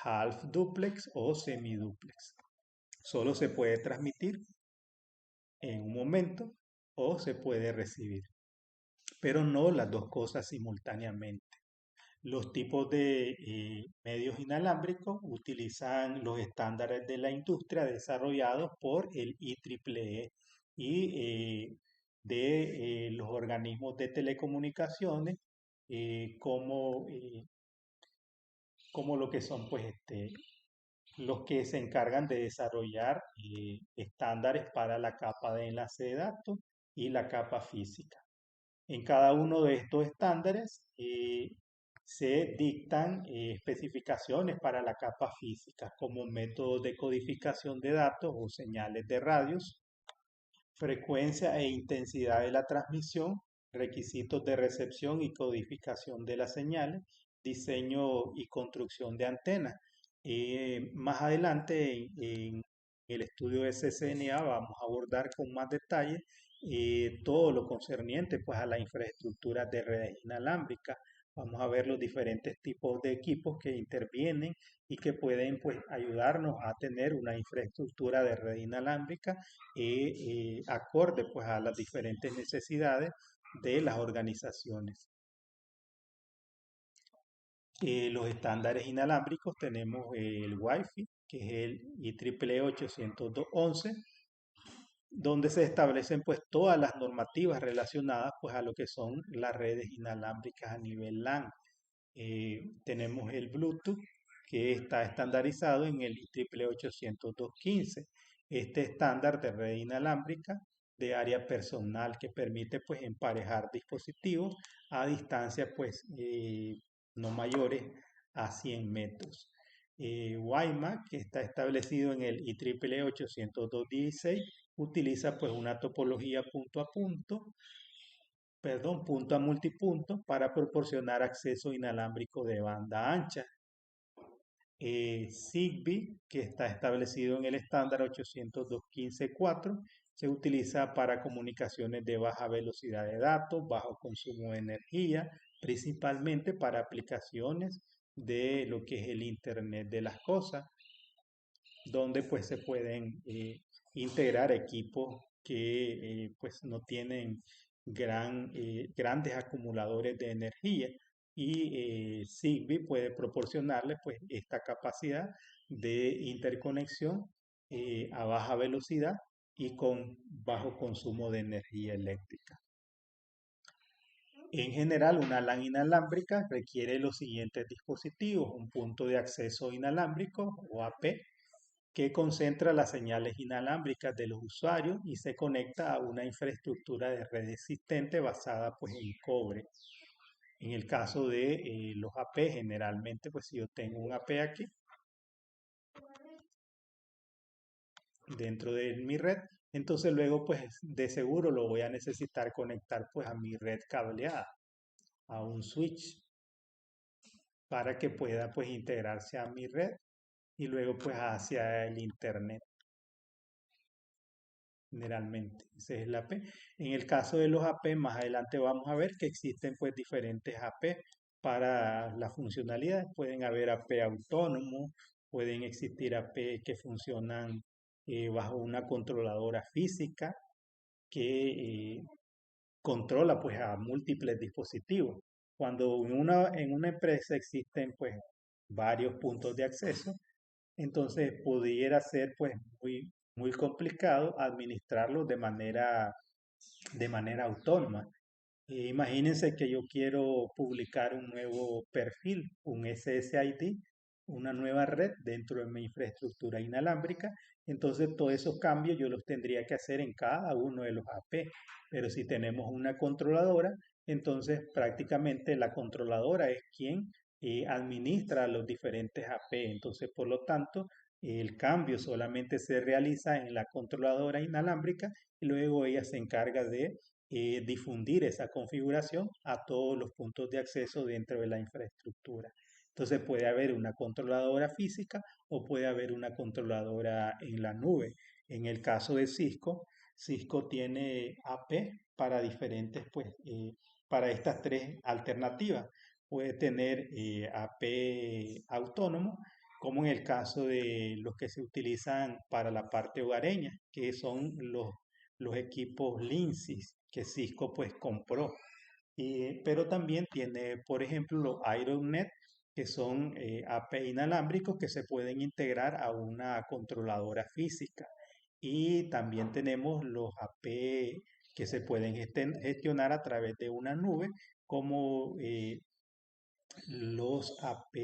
half duplex o semiduplex. Solo se puede transmitir en un momento o se puede recibir, pero no las dos cosas simultáneamente. Los tipos de medios inalámbricos utilizan los estándares de la industria desarrollados por el IEEE y de los organismos de telecomunicaciones como, como lo que son pues los que se encargan de desarrollar estándares para la capa de enlace de datos y la capa física. En cada uno de estos estándares se dictan especificaciones para la capa física como métodos de codificación de datos o señales de radios, frecuencia e intensidad de la transmisión, requisitos de recepción y codificación de las señales, diseño y construcción de antenas. Más adelante en el estudio de CCNA vamos a abordar con más detalle todo lo concerniente pues, a la infraestructura de redes inalámbricas. Vamos a ver los diferentes tipos de equipos que intervienen y que pueden pues, ayudarnos a tener una infraestructura de red inalámbrica acorde pues, a las diferentes necesidades de las organizaciones. Los estándares inalámbricos tenemos el Wi-Fi, que es el IEEE 802.11, donde se establecen pues todas las normativas relacionadas pues a lo que son las redes inalámbricas a nivel LAN. Tenemos el Bluetooth, que está estandarizado en el IEEE 802.15. Este estándar de red inalámbrica de área personal que permite pues emparejar dispositivos a distancias pues no mayores a 100 metros. WiMAX, que está establecido en el IEEE 802.16, utiliza pues una topología punto a punto, perdón, punto a multipunto para proporcionar acceso inalámbrico de banda ancha. Zigbee, que está establecido en el estándar 802.15.4, se utiliza para comunicaciones de baja velocidad de datos, bajo consumo de energía, principalmente para aplicaciones de lo que es el Internet de las cosas, donde pues se pueden integrar equipos que pues no tienen grandes acumuladores de energía y Zigbee puede proporcionarle pues esta capacidad de interconexión a baja velocidad y con bajo consumo de energía eléctrica. En general, una LAN inalámbrica requiere los siguientes dispositivos: un punto de acceso inalámbrico o AP, que concentra las señales inalámbricas de los usuarios y se conecta a una infraestructura de red existente basada pues en cobre. En el caso de los AP, generalmente pues si yo tengo un AP aquí dentro de mi red, entonces luego pues de seguro lo voy a necesitar conectar pues a mi red cableada, a un switch, para que pueda pues integrarse a mi red y luego pues hacia el internet. Generalmente, ese es el AP. En el caso de los AP, más adelante vamos a ver que existen pues diferentes AP para la funcionalidad. Pueden haber AP autónomos, pueden existir AP que funcionan bajo una controladora física que controla pues a múltiples dispositivos. Cuando en una empresa existen pues varios puntos de acceso, entonces pudiera ser pues muy complicado administrarlo de manera autónoma. Imagínense que yo quiero publicar un nuevo perfil, un SSID, una nueva red dentro de mi infraestructura inalámbrica. Entonces todos esos cambios yo los tendría que hacer en cada uno de los AP. Pero si tenemos una controladora, entonces prácticamente la controladora es quien administra los diferentes AP. Entonces, por lo tanto, el cambio solamente se realiza en la controladora inalámbrica y luego ella se encarga de difundir esa configuración a todos los puntos de acceso dentro de la infraestructura. Entonces puede haber una controladora física o puede haber una controladora en la nube. En el caso de Cisco, Cisco tiene AP para diferentes, pues, para estas tres alternativas. Puede tener AP autónomo, como en el caso de los que se utilizan para la parte hogareña, que son los equipos Linksys que Cisco pues compró. Pero también tiene, por ejemplo, los IronNet, que son AP inalámbricos que se pueden integrar a una controladora física. Y también tenemos los AP que se pueden gestionar a través de una nube, como los AP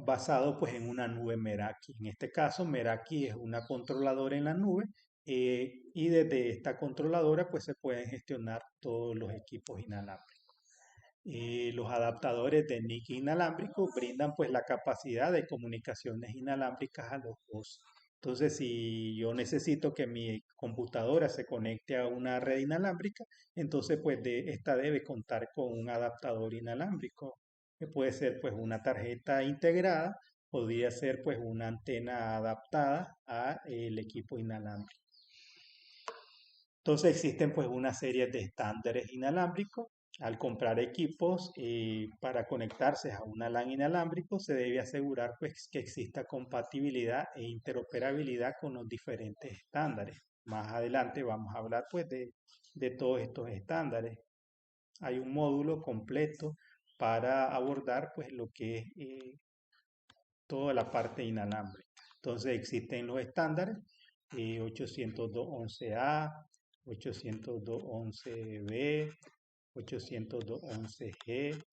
basado pues en una nube Meraki. En este caso, Meraki es una controladora en la nube y desde esta controladora pues se pueden gestionar todos los equipos inalámbricos. Los adaptadores de NIC inalámbrico brindan pues la capacidad de comunicaciones inalámbricas a los dos. Entonces, si yo necesito que mi computadora se conecte a una red inalámbrica, entonces pues esta debe contar con un adaptador inalámbrico, que puede ser pues una tarjeta integrada, podría ser pues una antena adaptada a el equipo inalámbrico. Entonces existen pues una serie de estándares inalámbricos. Al comprar equipos para conectarse a una LAN inalámbrico se debe asegurar pues que exista compatibilidad e interoperabilidad con los diferentes estándares. Más adelante vamos a hablar pues de todos estos estándares. hay un módulo completo para abordar pues lo que es toda la parte inalámbrica. Entonces existen los estándares 802.11a, 802.11b, 802.11g,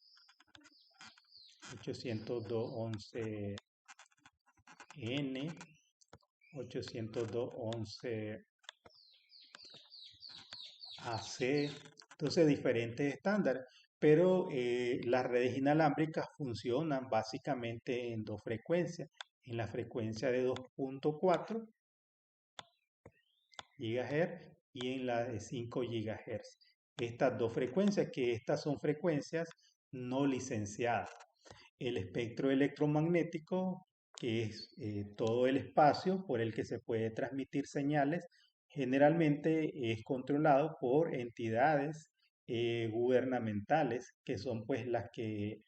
802.11n, 802.11ac, entonces diferentes estándares. Pero las redes inalámbricas funcionan básicamente en dos frecuencias, en la frecuencia de 2.4 GHz y en la de 5 GHz. Estas dos frecuencias, que estas son frecuencias no licenciadas. El espectro electromagnético, que es todo el espacio por el que se puede transmitir señales, generalmente es controlado por entidades gubernamentales, que son pues las que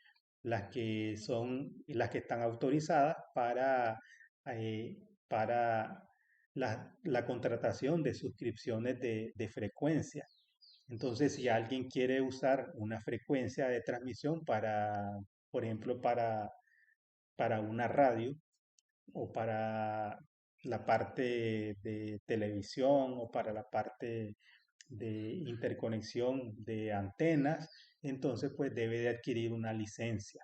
están autorizadas eh, para la contratación de suscripciones de frecuencia. Entonces, si alguien quiere usar una frecuencia de transmisión por ejemplo, para una radio o para la parte de televisión o para la parte de interconexión de antenas, entonces pues debe de adquirir una licencia.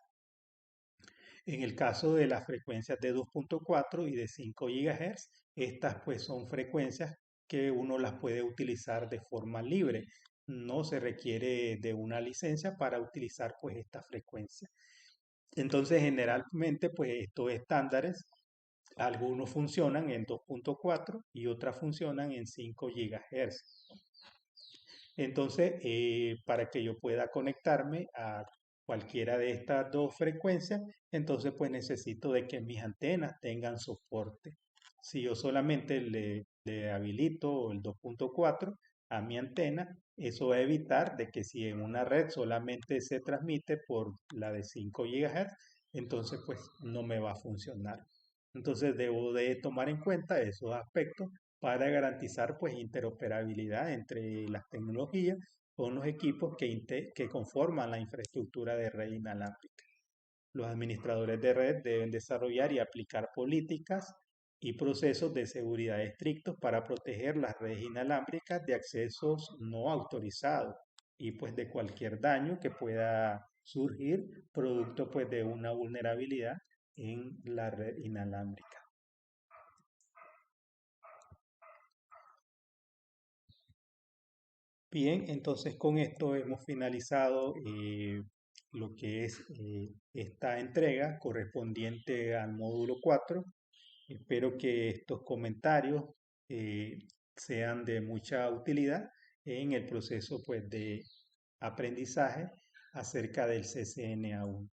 En el caso de las frecuencias de 2.4 y de 5 GHz, estas pues son frecuencias que uno las puede utilizar de forma libre. No se requiere de una licencia para utilizar pues esta frecuencia. Entonces generalmente pues estos estándares, algunos funcionan en 2.4 y otras funcionan en 5 GHz. Entonces, para que yo pueda conectarme a cualquiera de estas dos frecuencias, entonces pues necesito de que mis antenas tengan soporte. Si yo solamente le habilito el 2.4 a mi antena, eso va a evitar de que si en una red solamente se transmite por la de 5 GHz, entonces pues no me va a funcionar. Entonces debo de tomar en cuenta esos aspectos para garantizar pues interoperabilidad entre las tecnologías con los equipos que conforman la infraestructura de red inalámbrica. Los administradores de red deben desarrollar y aplicar políticas y procesos de seguridad estrictos para proteger las redes inalámbricas de accesos no autorizados y pues de cualquier daño que pueda surgir producto pues de una vulnerabilidad en la red inalámbrica. Bien, entonces con esto hemos finalizado lo que es esta entrega correspondiente al módulo 4. Espero que estos comentarios eh, sean de mucha utilidad en el proceso pues, de aprendizaje acerca del CCNA1.